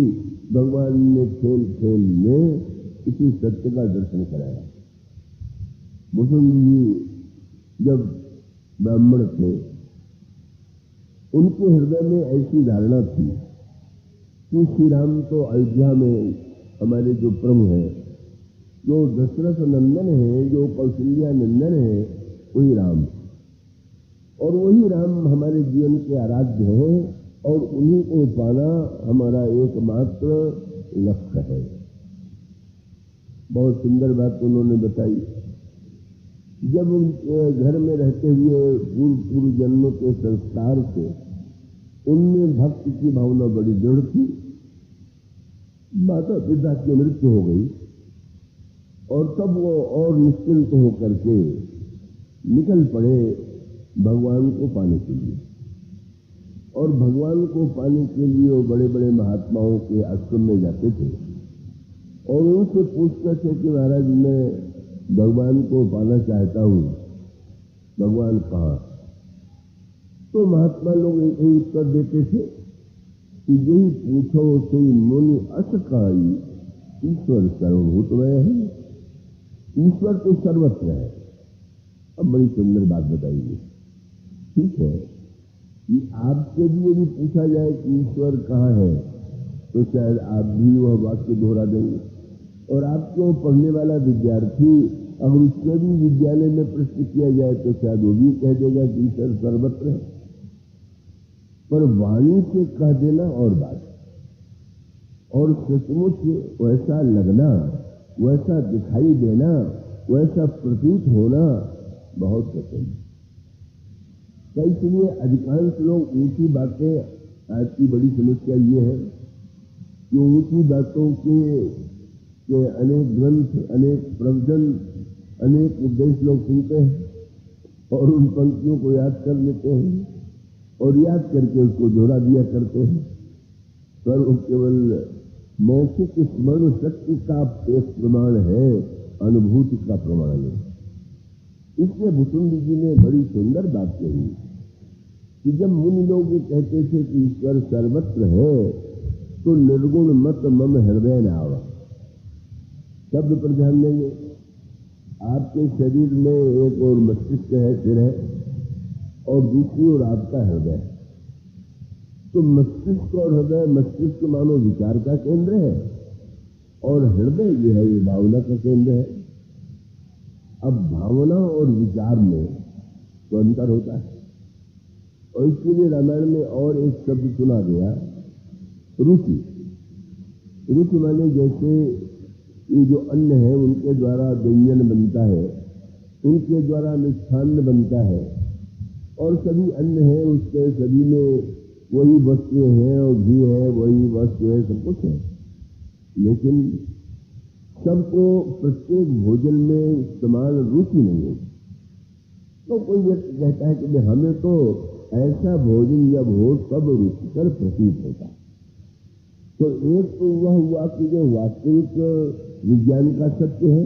भगवान ने खेल खेल में इसी सत्य का दर्शन कराया। भुसुंडी जी जब ब्राह्मण थे, उनके हृदय में ऐसी धारणा थी कि श्री राम तो अयोध्या में हमारे जो प्रभु हैं, जो दशरथ नंदन है, जो कौशल्या नंदन है, वही राम, और वही राम हमारे जीवन के आराध्य हैं, और उन्हीं को पाना हमारा एकमात्र लक्ष्य है। बहुत सुंदर बात उन्होंने बताई। जब उनके घर में रहते हुए पूर्व जन्म के संस्कार से उनमें भक्ति की भावना बड़ी दृढ़ थी। माता पिता की मृत्यु हो गई और तब वो और निश्चिंत होकर के निकल पड़े भगवान को पाने के लिए। और भगवान को पाने के लिए वो बड़े बड़े महात्माओं के आश्रम में जाते थे और उनसे पूछते थे कि महाराज मैं भगवान को पाना चाहता हूँ, भगवान कहाँ? तो महात्मा लोग यही उत्तर देते थे कि यही पूछो सोई मुनि असकाई, ईश्वर सर्वभूत में है, ईश्वर तो सर्वत्र है। अब बड़ी सुंदर बात बताइए, ठीक है कि आपसे भी यदि पूछा जाए कि ईश्वर कहाँ है, तो शायद आप भी वह वाक्य दोहरा देंगे। और आपको पढ़ने वाला विद्यार्थी अगर उससे भी विद्यालय में प्रश्न किया जाए तो शायद वो भी कह देगा कि ईश्वर सर्वत्र है। पर वाणी से कह देना और बात, और सचमुच वैसा लगना, वैसा दिखाई देना, वैसा प्रतीत होना बहुत कठिन है। तो इसलिए अधिकांश लोग ऊंची बातें, आज की बड़ी समस्या ये है कि ऊंची बातों के अनेक ग्रंथ, अनेक प्रवचन, अनेक उपदेश लोग सुनते हैं और उन पंक्तियों को याद कर लेते हैं और याद करके उसको दोहरा दिया करते हैं, पर वो केवल मौखिक स्मरण शक्ति का एक प्रमाण है, अनुभूति का प्रमाण है। इसलिए भुसुंडी जी ने बड़ी सुंदर बात कही कि जब मुनि लोग ये कहते थे कि ईश्वर सर्वत्र है, तो निर्गुण मत मम हृदय न आवा। शब्द पर ध्यान देंगे, आपके शरीर में एक और मस्तिष्क है, सिर है, और दूसरी ओर आपका हृदय है। तो मस्तिष्क और हृदय, मस्तिष्क मानो विचार का केंद्र है और हृदय जो है ये भावना का केंद्र है। अब भावना और विचार में तो अंतर होता है, और इसके लिए रामायण में और एक शब्द सुना गया, रुचि। रुचि माने जैसे ये जो अन्न है उनके द्वारा व्यंजन बनता है, उनके द्वारा मिष्ठान्न बनता है, और सभी अन्न है उसके सभी में वही वस्तुएं हैं, और घी है, वही वस्तु है, सब कुछ है। लेकिन सबको प्रत्येक भोजन में समान रुचि नहीं है। तो कोई व्यक्ति कहता है कि हमें तो ऐसा भोजन या भोज सब रुचिकर प्रतीत होता। तो एक तो वह हुआ कि जो वास्तविक विज्ञान का सत्य है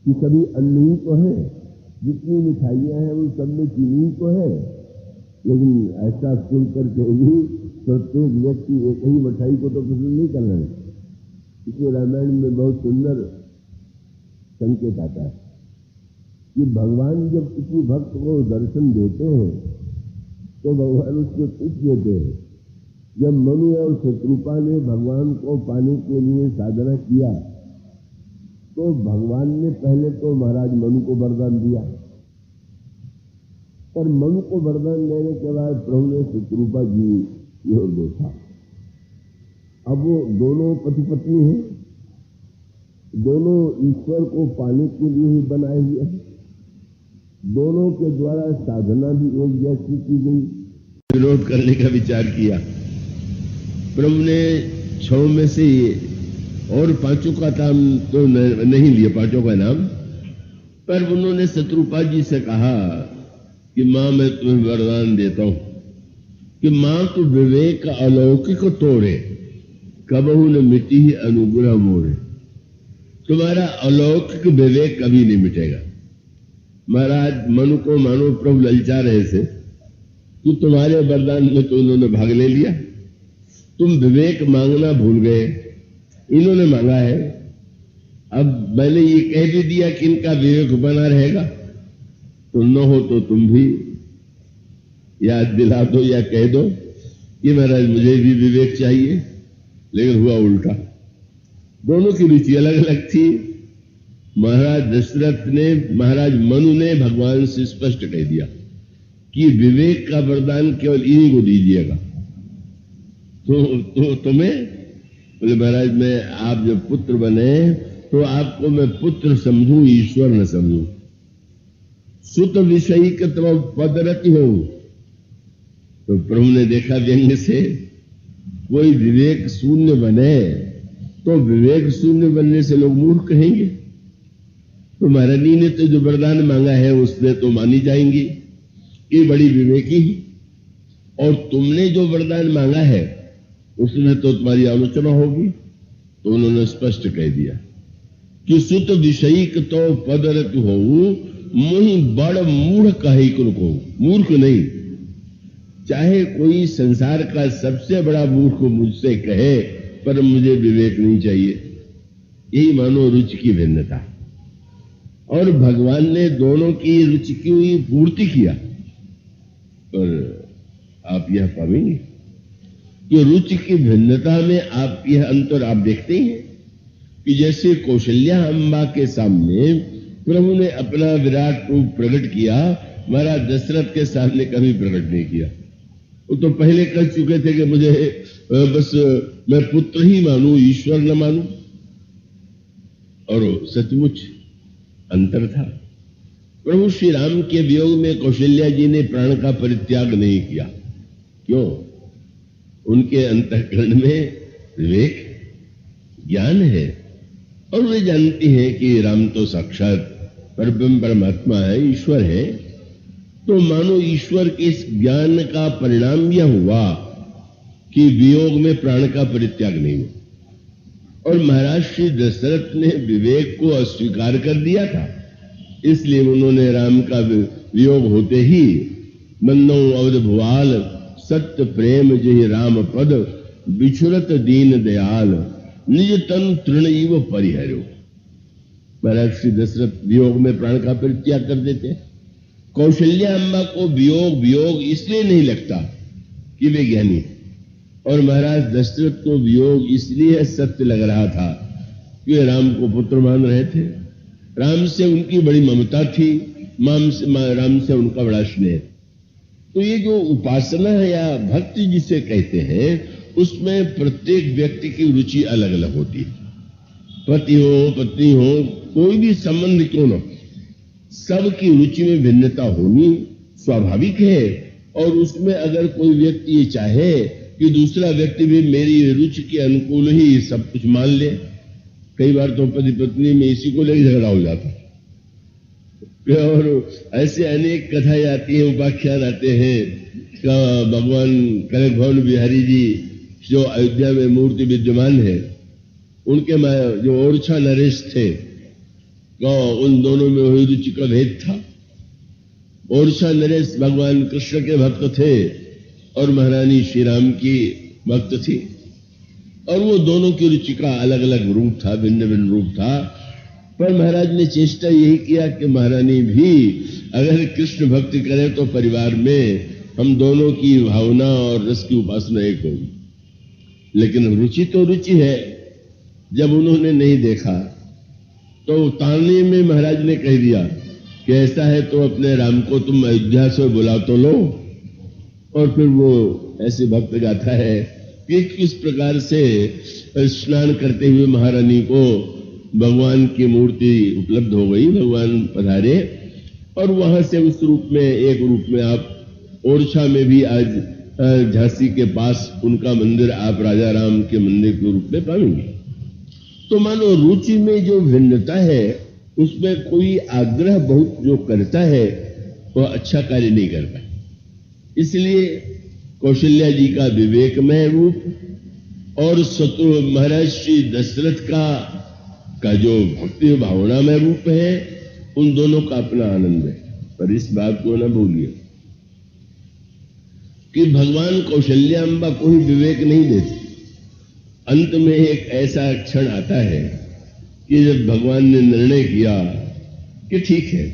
कि सभी अन्न ही तो है, जितनी मिठाइयां हैं उन सब में चीनी तो है, लेकिन ऐसा सुन करके भी प्रत्येक व्यक्ति एक ही मिठाई को तो पसंद नहीं करना है। इसलिए रामायण में बहुत सुंदर संकेत आता है कि भगवान जब किसी भक्त को दर्शन देते हैं तो भगवान उसको कुछ देते हैं। जब मनु और शत्रुपा ने भगवान को पाने के लिए साधना किया तो भगवान ने पहले तो महाराज मनु को वरदान दिया, और मनु को वरदान देने के बाद प्रभु ने शत्रुपा जी की ओर देखा। अब वो दोनों पति पत्नी हैं, दोनों ईश्वर को पाने के लिए ही बनाए हुए हैं, दोनों के द्वारा साधना भी एक जैसी की गई। विरोध करने का विचार किया। प्रभु ने 6 में से और 5 का नाम तो नहीं लिया, 5 का नाम, पर उन्होंने शत्रुपा जी से कहा कि मां मैं तुम्हें वरदान देता हूं कि मां तो विवेक अलौकिक तोड़े, कबहू न मिटी ही अनुग्रह मोरे। तुम्हारा अलौकिक विवेक कभी नहीं मिटेगा। महाराज मनु को मानो प्रभु ललचा रहे थे कि तुम्हारे वरदान में तो उन्होंने भाग ले लिया, तुम विवेक मांगना भूल गए, इन्होंने मांगा है। अब मैंने ये कह भी दिया कि इनका विवेक बना रहेगा, तो न हो तो तुम भी याद दिला दो या कह दो कि महाराज मुझे भी विवेक चाहिए। लेकिन हुआ उल्टा, दोनों की रुचि अलग अलग थी। महाराज दशरथ ने, महाराज मनु ने भगवान से स्पष्ट कह दिया कि विवेक का वरदान केवल इन्हीं को दीजिएगा। तो तुम्हें बोले महाराज मैं आप जब पुत्र बने तो आपको मैं पुत्र समझूं, ईश्वर न समझूं। सुत विषयी के तब पदरति हो। तो प्रभु ने देखा व्यंग से, कोई विवेक शून्य बने तो विवेक शून्य बनने से लोग मूर्ख कहेंगे। तो महारानी ने तो जो वरदान मांगा है उसने तो मानी जाएंगी, ये बड़ी विवेकी, और तुमने जो वरदान मांगा है उसमें तो तुम्हारी आलोचना होगी। तो उन्होंने स्पष्ट कह दिया कि सुत विषयिक तो पदरत हो, मुहि बड़ मूढ़ कही को। मूर्ख नहीं, चाहे कोई संसार का सबसे बड़ा मूर्ख मुझसे कहे पर मुझे विवेक नहीं चाहिए। यही मानो रुचि की भिन्नता। और भगवान ने दोनों की रुचि की पूर्ति किया। पर आप यह पाएंगे कि रुचि की भिन्नता में आप यह अंतर आप देखते हैं कि जैसे कौशल्या अम्बा के सामने प्रभु ने अपना विराट रूप प्रकट किया, महाराज दशरथ के सामने कभी प्रकट नहीं किया। वो तो पहले कह चुके थे कि मुझे बस मैं पुत्र ही मानूं, ईश्वर न मानूं। और सचमुच अंतर था। प्रभु श्री राम के वियोग में कौशल्या जी ने प्राण का परित्याग नहीं किया। क्यों? उनके अंतःकरण में विवेक ज्ञान है, और वे जानती हैं कि राम तो साक्षात परब्रह्म परमात्मा है, ईश्वर है। तो मानो ईश्वर के इस ज्ञान का परिणाम यह हुआ कि वियोग में प्राण का परित्याग नहीं हुआ। और महाराज श्री दशरथ ने विवेक को अस्वीकार कर दिया था, इसलिए उन्होंने राम का वियोग होते ही मन्नो अवध भुआल सत्य प्रेम जहि राम पद बिछुरत दीन दयाल निज तन तृण परिहरो। महाराज श्री दशरथ वियोग में प्राण का परित्याग कर देते। कौशल्या अम्बा को वियोग इसलिए नहीं लगता कि वे ज्ञानी, और महाराज दशरथ को वियोग इसलिए सत्य लग रहा था कि वे राम को पुत्र मान रहे थे। राम से उनकी बड़ी ममता थी, राम से उनका बड़ा स्नेह। तो ये जो उपासना है या भक्ति जिसे कहते हैं, उसमें प्रत्येक व्यक्ति की रुचि अलग अलग होती है। पति हो पत्नी हो, कोई भी संबंध क्यों न, सबकी रुचि में भिन्नता होनी स्वाभाविक है। और उसमें अगर कोई व्यक्ति ये चाहे कि दूसरा व्यक्ति भी मेरी रुचि के अनुकूल ही सब कुछ मान ले, कई बार तो पति पत्नी में इसी को लेकर झगड़ा हो जाता है। और ऐसे अनेक कथाएं आती हैं, उपाख्यान आते हैं। भगवान कनक भवन बिहारी जी जो अयोध्या में मूर्ति विद्यमान है, उनके जो ओरछा नरेश थे, उन दोनों में वही रुचि का भेद था। ओरछा नरेश भगवान कृष्ण के भक्त थे और महारानी श्री राम की भक्त थी, और वो दोनों की रुचि का अलग अलग रूप था, भिन्न भिन्न रूप था। पर महाराज ने चेष्टा यही किया कि महारानी भी अगर कृष्ण भक्ति करे तो परिवार में हम दोनों की भावना और रस की उपासना एक होगी। लेकिन रुचि तो रुचि है। जब उन्होंने नहीं देखा तो ताने में महाराज ने कह दिया कि ऐसा है तो अपने राम को तुम अयोध्या से बुला तो लो। और फिर वो ऐसे भक्त गाथा है कि किस प्रकार से स्नान करते हुए महारानी को भगवान की मूर्ति उपलब्ध हो गई, भगवान पधारे, और वहां से उस रूप में, एक रूप में आप ओरछा में भी आज झांसी के पास उनका मंदिर आप राजा राम के मंदिर के रूप में पाएंगे। तो मानो रुचि में जो भिन्नता है उसमें कोई आग्रह बहुत जो करता है वह अच्छा कार्य नहीं करता। इसलिए कौशल्या जी का विवेकमय रूप और शत्रु महाराज श्री दशरथ का जो भक्ति भावनामय रूप है, उन दोनों का अपना आनंद है। पर इस बात को न भूलिए कि भगवान कौशल्याम्बा को ही विवेक नहीं देते। अंत में एक ऐसा क्षण आता है कि जब भगवान ने निर्णय किया कि ठीक है,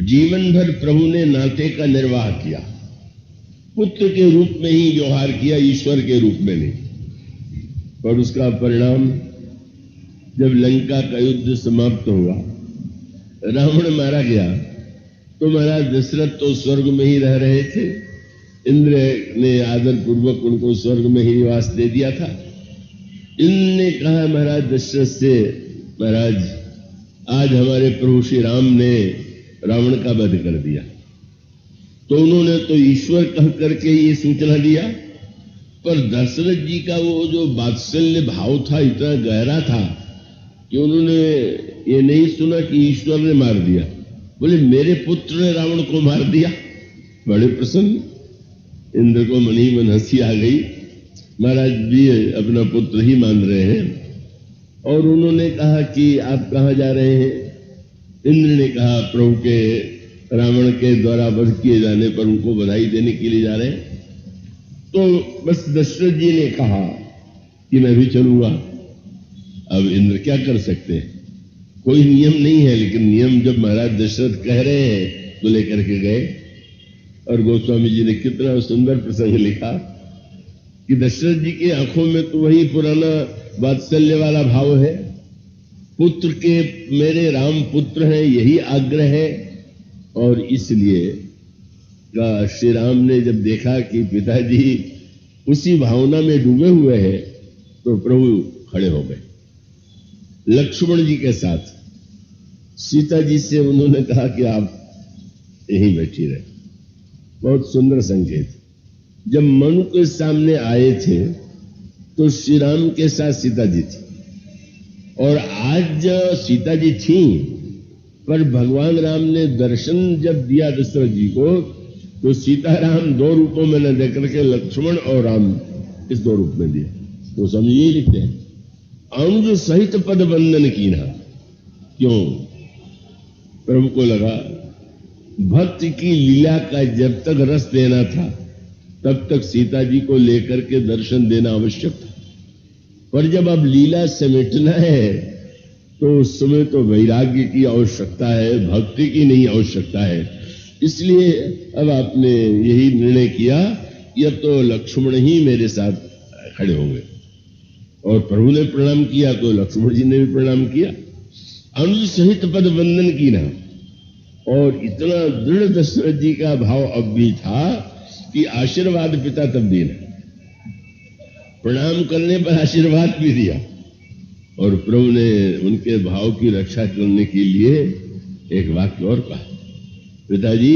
जीवन भर प्रभु ने नाते का निर्वाह किया, पुत्र के रूप में ही व्यवहार किया, ईश्वर के रूप में नहीं। और उसका परिणाम जब लंका का युद्ध समाप्त हुआ, रावण मारा गया, तो महाराज दशरथ तो स्वर्ग में ही रह रहे थे। इंद्र ने आदर पूर्वक उनको स्वर्ग में ही निवास दे दिया था। इंद्र ने कहा महाराज दशरथ से, महाराज आज हमारे प्रभु श्री राम ने रावण का वध कर दिया। तो उन्होंने तो ईश्वर कह करके ये सूचना दिया, पर दशरथ जी का वो जो वात्सल्य भाव था इतना गहरा था कि उन्होंने ये नहीं सुना कि ईश्वर ने मार दिया। बोले मेरे पुत्र ने रावण को मार दिया। बड़े प्रसन्न, इंद्र को मन ही मन हंसी आ गई। महाराज भी अपना पुत्र ही मान रहे हैं। और उन्होंने कहा कि आप कहां जा रहे हैं? इंद्र ने कहा प्रभु के रावण के द्वारा वध किए जाने पर उनको बधाई देने के लिए जा रहे हैं। तो बस दशरथ जी ने कहा कि मैं भी चलूंगा। अब इंद्र क्या कर सकते हैं, कोई नियम नहीं है, लेकिन नियम जब महाराज दशरथ कह रहे हैं तो लेकर के गए। और गोस्वामी जी ने कितना सुंदर प्रसंग लिखा कि दशरथ जी की आंखों में तो वही पुराना वात्सल्य वाला भाव है। पुत्र के, मेरे राम पुत्र हैं, यही आग्रह है। और इसलिए श्री राम ने जब देखा कि पिताजी उसी भावना में डूबे हुए हैं, तो प्रभु खड़े हो गए लक्ष्मण जी के साथ। सीता जी से उन्होंने कहा कि आप यहीं बैठी रहे। बहुत सुंदर संकेत। जब मनु के सामने आए थे तो श्री राम के साथ सीता जी थी, और आज सीता जी थी, पर भगवान राम ने दर्शन जब दिया दशरथ जी को, तो सीताराम दो रूपों में न देकर के लक्ष्मण और राम इस दो रूप में दिए। तो समझिए लिखते हैं अनुज सहित पद बंधन की ना। क्यों? प्रभु को लगा भक्ति की लीला का जब तक रस देना था तब तक सीता जी को लेकर के दर्शन देना आवश्यक था, पर जब अब लीला समेटना है तो उस समय तो वैराग्य की आवश्यकता है, भक्ति की नहीं आवश्यकता है। इसलिए अब आपने यही निर्णय किया कि अब तो लक्ष्मण ही मेरे साथ खड़े होंगे। और प्रभु ने प्रणाम किया तो लक्ष्मण जी ने भी प्रणाम किया। अनुज सहित पद बंधन की ना। और इतना दृढ़ दशरथ जी का भाव अब भी था कि आशीर्वाद पिता तब देना, प्रणाम करने पर आशीर्वाद भी दिया। और प्रभु ने उनके भाव की रक्षा करने के लिए एक वाक्य और कहा, पिताजी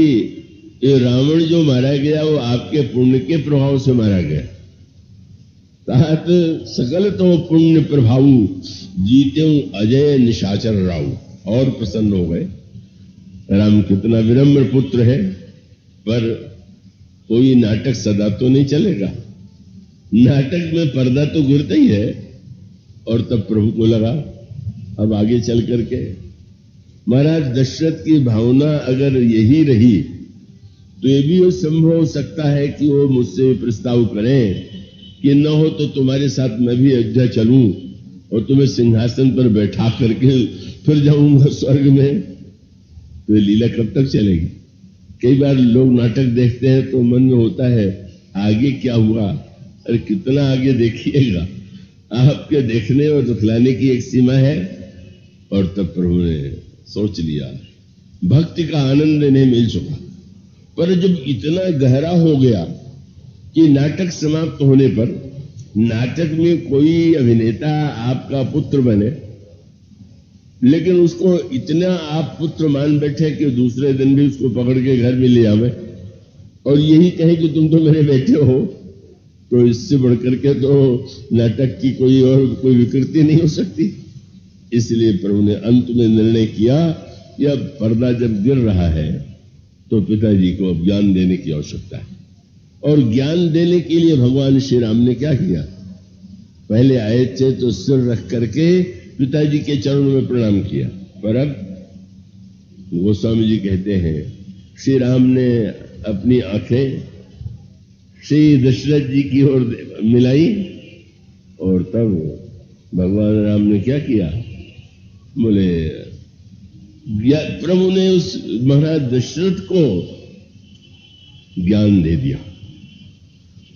ये रावण जो मारा गया वो आपके पुण्य के प्रभाव से मारा गया। तो कहत सकल तो पुण्य प्रभाऊ, जीते अजय निशाचर राऊ। और प्रसन्न हो गए। राम कितना विनम्र पुत्र है, पर कोई नाटक सदा तो नहीं चलेगा। नाटक में पर्दा तो गिरता ही है। और तब प्रभु को लगा अब आगे चल करके महाराज दशरथ की भावना अगर यही रही तो ये भी संभव हो सकता है कि वो मुझसे प्रस्ताव करें कि न हो तो तुम्हारे साथ मैं भी अयोध्या चलूं और तुम्हें सिंहासन पर बैठा करके फिर जाऊंगा स्वर्ग में। तो ये लीला कब तक चलेगी? कई बार लोग नाटक देखते हैं तो मन में होता है आगे क्या हुआ। अरे कितना आगे देखिएगा, आपके देखने और दिखलाने की एक सीमा है। और तब प्रभु ने सोच लिया भक्ति का आनंद इन्हें मिल चुका। पर जब इतना गहरा हो गया कि नाटक समाप्त होने पर नाटक में कोई अभिनेता आपका पुत्र बने, लेकिन उसको इतना आप पुत्र मान बैठे कि दूसरे दिन भी उसको पकड़ के घर में ले आवे और यही कहे कि तुम तो मेरे बेटे हो, तो इससे बढ़कर के तो नाटक की कोई विकृति नहीं हो सकती। इसलिए प्रभु ने अंत में निर्णय किया कि अब पर्दा जब गिर रहा है तो पिताजी को अब ज्ञान देने की आवश्यकता है। और ज्ञान देने के लिए भगवान श्री राम ने क्या किया? पहले आए थे तो सिर रख करके पिताजी के चरणों में प्रणाम किया, पर अब गोस्वामी जी कहते हैं श्री राम ने अपनी आंखें श्री दशरथ जी की ओर मिलाई और तब भगवान राम ने क्या किया? बोले प्रभु ने उस महाराज दशरथ को ज्ञान दे दिया।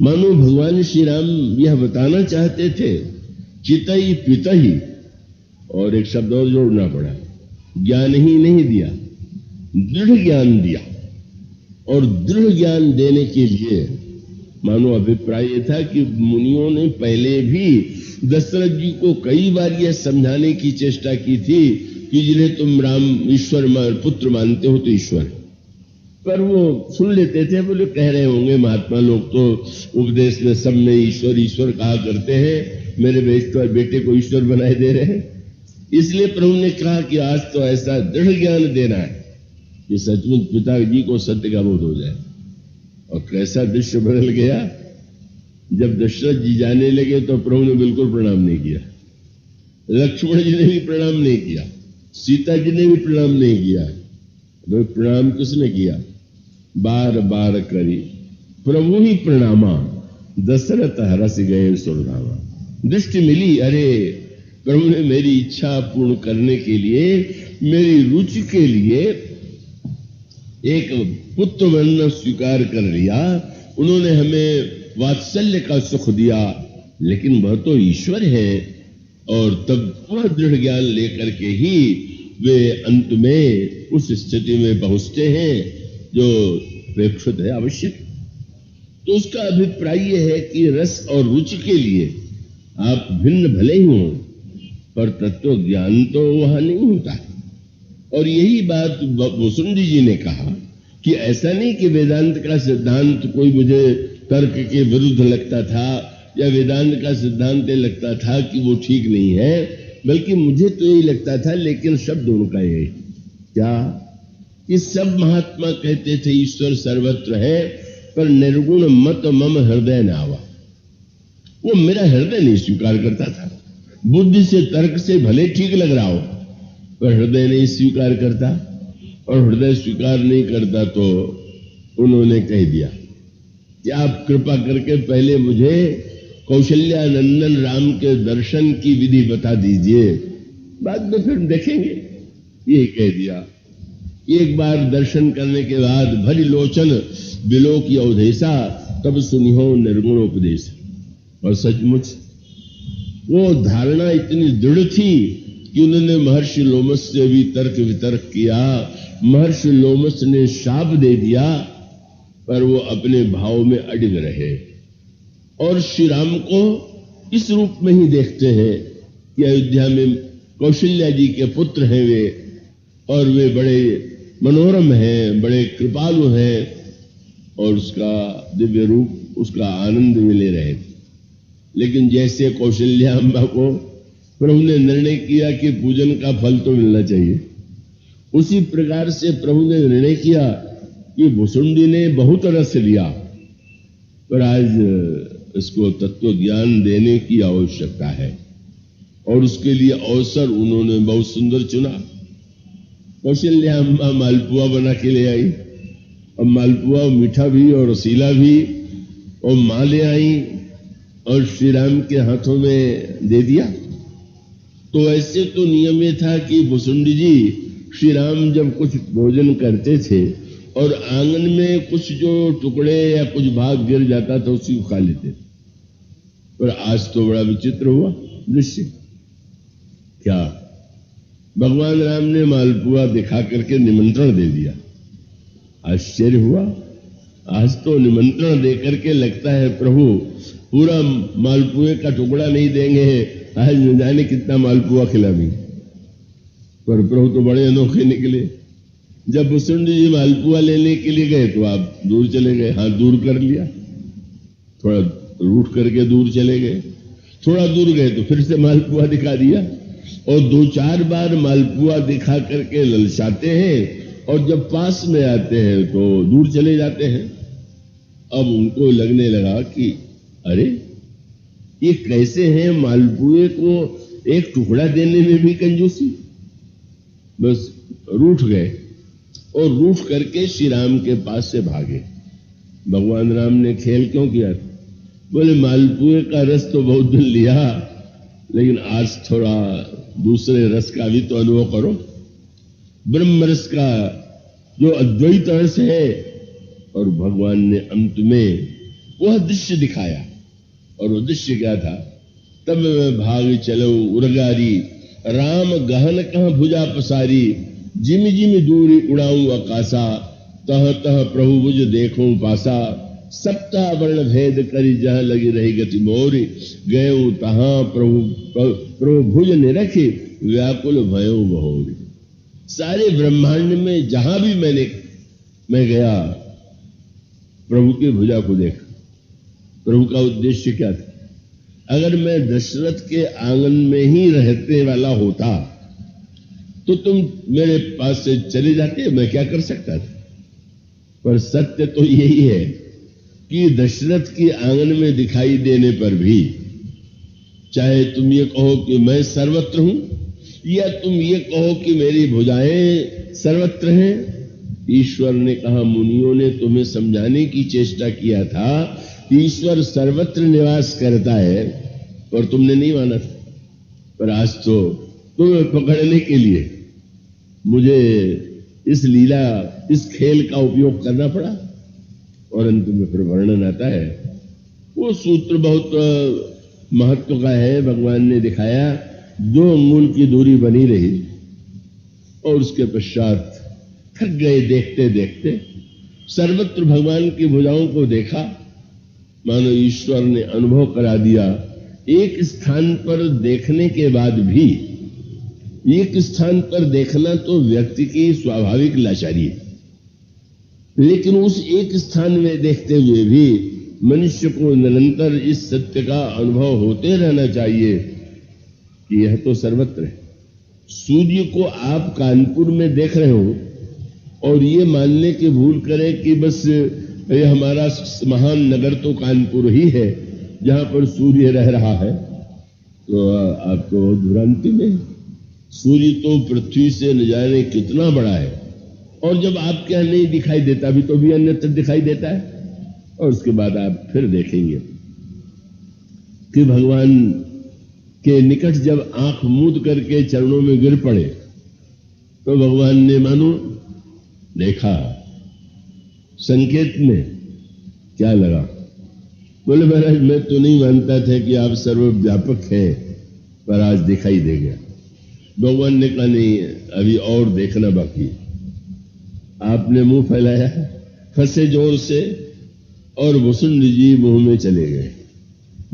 मानो भगवान श्री राम यह बताना चाहते थे चितई पितई, और एक शब्द और जोड़ना पड़ा, ज्ञान ही नहीं दिया, दृढ़ ज्ञान दिया। और दृढ़ ज्ञान देने के लिए मानो अभिप्राय यह था कि मुनियों ने पहले भी दशरथ जी को कई बार यह समझाने की चेष्टा की थी कि जिन्हें तुम राम ईश्वर पुत्र मानते हो तो ईश्वर, पर वो सुन लेते थे। बोले कह रहे होंगे महात्मा लोग तो उपदेश में सब में ईश्वर ईश्वर कहा करते हैं, मेरे बेटे को ईश्वर बनाए दे रहे हैं। इसलिए प्रभु ने कहा कि आज तो ऐसा दृढ़ ज्ञान देना है कि सचमुच पिताजी को सत्य का बोध हो जाए। और कैसा दृश्य बदल गया। जब दशरथ जी जाने लगे तो प्रभु ने बिल्कुल प्रणाम नहीं किया, लक्ष्मण जी ने भी प्रणाम नहीं किया, सीता जी ने भी प्रणाम नहीं किया। तो प्रणाम किसने किया? बार बार करी प्रभु ही प्रणामा, दशरथ हरस गए सुरधामा। दृष्टि मिली, अरे प्रभु ने मेरी इच्छा पूर्ण करने के लिए, मेरी रुचि के लिए एक पुत्र बनना स्वीकार कर लिया। उन्होंने हमें वात्सल्य का सुख दिया, लेकिन वह तो ईश्वर है। और तब वह दृढ़ ज्ञान लेकर के ही वे अंत में उस स्थिति में पहुंचते हैं जो अपेक्षित है, आवश्यक। तो उसका अभिप्राय यह है कि रस और रुचि के लिए आप भिन्न भले ही हों, पर तत्व ज्ञान तो वहां नहीं होता। और यही बात वसुंधरा जी ने कहा कि ऐसा नहीं कि वेदांत का सिद्धांत कोई मुझे तर्क के विरुद्ध लगता था या वेदांत का सिद्धांत लगता था कि वो ठीक नहीं है, बल्कि मुझे तो यही लगता था, लेकिन शब्द उनका यही क्या कि सब महात्मा कहते थे ईश्वर सर्वत्र है, पर निर्गुण मत मम हृदय न आवा। वो मेरा हृदय नहीं स्वीकार करता था। बुद्धि से तर्क से भले ठीक लग रहा हो, पर हृदय नहीं स्वीकार करता। और हृदय स्वीकार नहीं करता तो उन्होंने कह दिया कि आप कृपा करके पहले मुझे कौशल्यानंदन राम के दर्शन की विधि बता दीजिए, बाद में फिर देखेंगे। यही कह दिया। एक बार दर्शन करने के बाद भरी लोचन बिलो की अवधेशा, तब सुनिहो निर्गुण उपदेश। और सचमुच वो धारणा इतनी दृढ़ थी कि उन्होंने महर्षि लोमस से भी तर्क वितर्क किया। महर्षि लोमस ने शाप दे दिया, पर वो अपने भाव में अडिग रहे और श्री राम को इस रूप में ही देखते हैं कि अयोध्या में कौशल्या जी के पुत्र हैं वे, और वे बड़े मनोरम हैं, बड़े कृपालु हैं, और उसका दिव्य रूप, उसका आनंद वे ले रहे थे। लेकिन जैसे कौशल्या अम्बा को प्रभु ने निर्णय किया कि पूजन का फल तो मिलना चाहिए, उसी प्रकार से प्रभु ने निर्णय किया कि भुसुंडी ने बहुत रस लिया, पर आज इसको तत्व ज्ञान देने की आवश्यकता है और उसके लिए अवसर उन्होंने बहुत सुंदर चुना। कौशल्या अम्बा मालपुआ बना के ले आई। अब मालपुआ मीठा भी और रसीला भी, और मां ले आई और श्री राम के हाथों में दे दिया। तो ऐसे तो नियम ये था कि भुसुंडी जी श्री राम जब कुछ भोजन करते थे और आंगन में कुछ जो टुकड़े या कुछ भाग गिर जाता था उसी को खा लेते थे। पर आज तो बड़ा विचित्र हुआ दृश्य। क्या भगवान राम ने मालपुआ दिखा करके निमंत्रण दे दिया। आश्चर्य हुआ। आज तो निमंत्रण देकर के लगता है प्रभु पूरा मालपुए का टुकड़ा नहीं देंगे, आज न जाने कितना मालपुआ खिला भी। पर प्रभु तो बड़े अनोखे निकले। जब भुसुंडी जी मालपुआ लेने के लिए गए तो आप दूर चले गए, हाथ दूर कर लिया, थोड़ा रूठ करके दूर चले गए, थोड़ा दूर गए तो फिर से मालपुआ दिखा दिया, और 2-4 बार मालपुआ दिखा करके ललचाते हैं, और जब पास में आते हैं तो दूर चले जाते हैं। अब उनको लगने लगा कि अरे ये कैसे हैं, मालपुए को एक टुकड़ा देने में भी कंजूसी। बस रूठ गए और रूठ करके श्री राम के पास से भागे। भगवान राम ने खेल क्यों किया था? बोले मालपुए का रस तो बहुत दिन लिया, लेकिन आज थोड़ा दूसरे रस का भी तो अनुभव करो। ब्रह्म रस का जो अद्वैत रस है। और भगवान ने अंत में वह दृश्य दिखाया, और वो दृश्य क्या था? तब मैं भाग चलो उरगारी, राम गहन कहाँ भुजा पसारी, जिम जिम दूरी उड़ाऊं आकाशा, तह तह प्रभु भुज देखूं पासा, सप्ताह वर्ण भेद करी जहां लगी रही गति मोरी, गयो तहां प्रभु भुज ने रखी, व्याकुल भयो बहोरी। सारे ब्रह्मांड में जहां भी मैं गया प्रभु की भुजा को देखा। प्रभु का उद्देश्य क्या था? अगर मैं दशरथ के आंगन में ही रहते वाला होता तो तुम मेरे पास से चले जाते, मैं क्या कर सकता था? पर सत्य तो यही है कि दशरथ के आंगन में दिखाई देने पर भी, चाहे तुम ये कहो कि मैं सर्वत्र हूं या तुम ये कहो कि मेरी भुजाएं सर्वत्र हैं, ईश्वर ने कहा, मुनियों ने तुम्हें समझाने की चेष्टा किया था ईश्वर सर्वत्र निवास करता है, और तुमने नहीं माना था। पर आज तो तुम्हें पकड़ने के लिए मुझे इस लीला, इस खेल का उपयोग करना पड़ा। और अंत में फिर वर्णन आता है। वो सूत्र बहुत महत्व का है। भगवान ने दिखाया 2 अंगुल की दूरी बनी रही, और उसके पश्चात थक गए देखते देखते। सर्वत्र भगवान की भुजाओं को देखा, मानो ईश्वर ने अनुभव करा दिया। एक स्थान पर देखने के बाद भी, एक स्थान पर देखना तो व्यक्ति की स्वाभाविक लाचारी है, लेकिन उस एक स्थान में देखते हुए भी मनुष्य को निरंतर इस सत्य का अनुभव होते रहना चाहिए कि यह तो सर्वत्र है। सूर्य को आप कानपुर में देख रहे हो और ये मानने की भूल करें कि बस ये हमारा महान नगर तो कानपुर ही है जहां पर सूर्य रह रहा है, तो आप तो भ्रांति में। सूर्य तो पृथ्वी से न जाने कितना बड़ा है, और जब आपके यहां नहीं दिखाई देता भी तो भी अन्यत्र दिखाई देता है। और उसके बाद आप फिर देखेंगे कि भगवान के निकट जब आंख मूंद करके चरणों में गिर पड़े तो भगवान ने मानो देखा। संकेत में क्या लगा? बोले महाराज, मैं तो नहीं मानता था कि आप सर्वव्यापक हैं, पर आज दिखाई दे गया। भगवान ने कहा नहीं, अभी और देखना बाकी। आपने मुंह फैलाया, फंसे जोर से, और भुसुंडी जी मुंह में चले गए।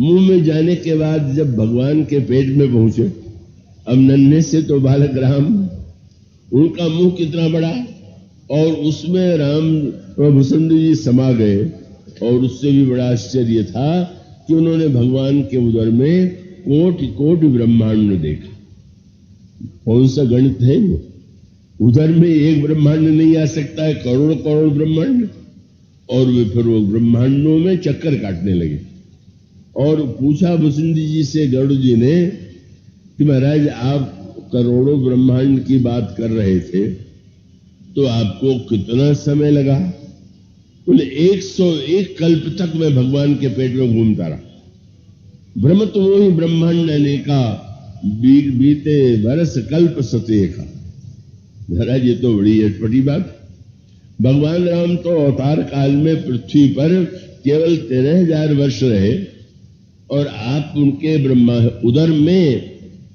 मुंह में जाने के बाद जब भगवान के पेट में पहुंचे, अब नन्हे से तो बालक राम, उनका मुंह कितना बड़ा, और उसमें राम और भुसुंडी जी समा गए। और उससे भी बड़ा आश्चर्य था कि उन्होंने भगवान के उदर में कोटि कोटि ब्रह्मांड देखा। कौन सा गणित है वो? उधर में एक ब्रह्मांड नहीं आ सकता है, करोड़ करोड़ ब्रह्मांड। और वे फिर वो ब्रह्मांडों में चक्कर काटने लगे और पूछा वसुंधरा जी से गरुड़ जी ने कि महाराज आप करोड़ों ब्रह्मांड की बात कर रहे थे तो आपको कितना समय लगा? बोले 101 कल्प तक मैं भगवान के पेट में घूमता रहा। भ्रमत मोहि ब्रह्मांड अनेका बीते वर्ष कल्प सतेका। महाराज ये तो बड़ी अटपटी बात। भगवान राम तो अवतार काल में पृथ्वी पर केवल 13,000 वर्ष रहे और आप उनके ब्रह्मा उदर में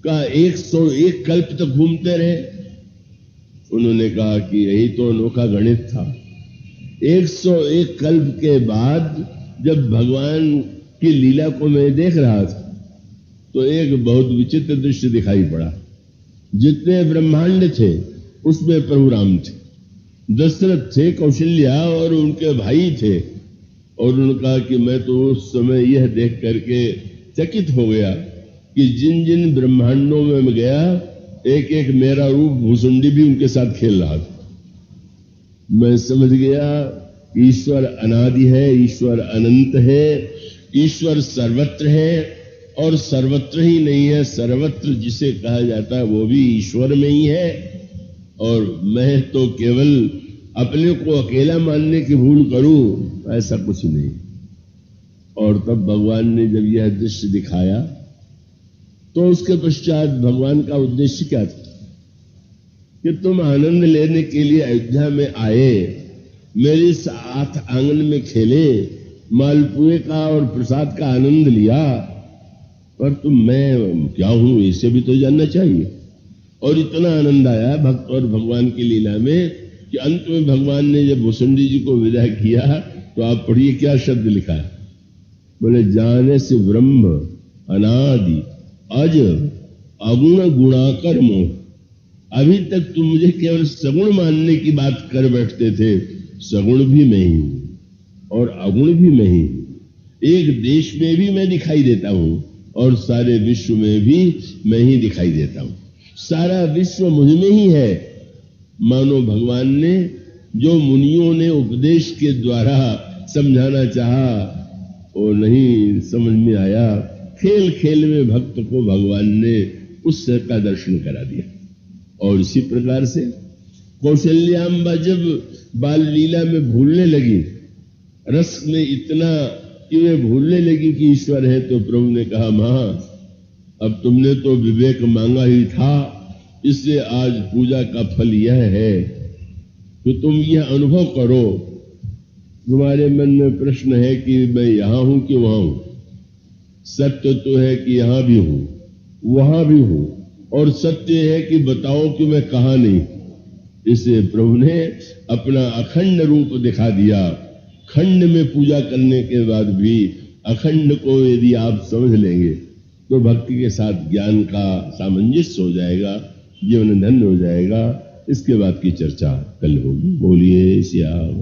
का 101 कल्प तक घूमते रहे। उन्होंने कहा कि यही तो अनोखा गणित था। 101 कल्प के बाद जब भगवान की लीला को मैं देख रहा था तो एक बहुत विचित्र दृश्य दिखाई पड़ा। जितने ब्रह्मांड थे उसमें प्रभु राम थे, दशरथ थे, कौशल्या और उनके भाई थे। और उन्होंने कहा कि मैं तो उस समय यह देख करके चकित हो गया कि जिन जिन ब्रह्मांडों में मैं गया एक एक मेरा रूप भूसुंडी भी उनके साथ खेल रहा था। मैं समझ गया ईश्वर अनादि है, ईश्वर अनंत है, ईश्वर सर्वत्र है और सर्वत्र ही नहीं है, सर्वत्र जिसे कहा जाता है वो भी ईश्वर में ही है। और मैं तो केवल अपने को अकेला मानने की भूल करूं, ऐसा कुछ नहीं। और तब भगवान ने जब यह दृश्य दिखाया तो उसके पश्चात भगवान का उद्देश्य क्या था कि तुम आनंद लेने के लिए अयोध्या में आए, मेरे साथ आंगन में खेले, मालपुए का और प्रसाद का आनंद लिया, पर तुम मैं क्या हूं इसे भी तो जानना चाहिए। और इतना आनंद आया भक्त और भगवान की लीला में कि अंत में भगवान ने जब भुसुंडी जी को विदा किया तो आप पढ़िए क्या शब्द लिखा है। बोले जाने से ब्रह्म अनादि अज अगुण गुणाकर मोह। अभी तक तुम मुझे केवल सगुण मानने की बात कर बैठते थे, सगुण भी मैं ही हूं और अगुण भी मैं ही हूं। एक देश में भी मैं दिखाई देता हूं और सारे विश्व में भी मैं ही दिखाई देता हूं। सारा विश्व मुझ में ही है। मानो भगवान ने जो मुनियों ने उपदेश के द्वारा समझाना चाहा वो नहीं समझ में आया, खेल खेल में भक्त को भगवान ने उस का दर्शन करा दिया। और इसी प्रकार से कौशल्याम्बा जब बाल लीला में भूलने लगी, रस में इतना कि वे भूलने लगी कि ईश्वर है, तो प्रभु ने कहा मां अब तुमने तो विवेक मांगा ही था, इसलिए आज पूजा का फल यह है कि तुम यह अनुभव करो। तुम्हारे मन में प्रश्न है कि मैं यहां हूं कि वहां हूं। सत्य तो है कि यहां भी हूं, वहां भी हूं, और सत्य है कि बताओ कि मैं कहां नहीं। इसे प्रभु ने अपना अखंड रूप दिखा दिया। खंड में पूजा करने के बाद भी अखंड को यदि आप समझ लेंगे तो भक्ति के साथ ज्ञान का सामंजस्य हो जाएगा, जीवन धन्य हो जाएगा। इसके बाद की चर्चा कल होगी। बोलिए श्याम।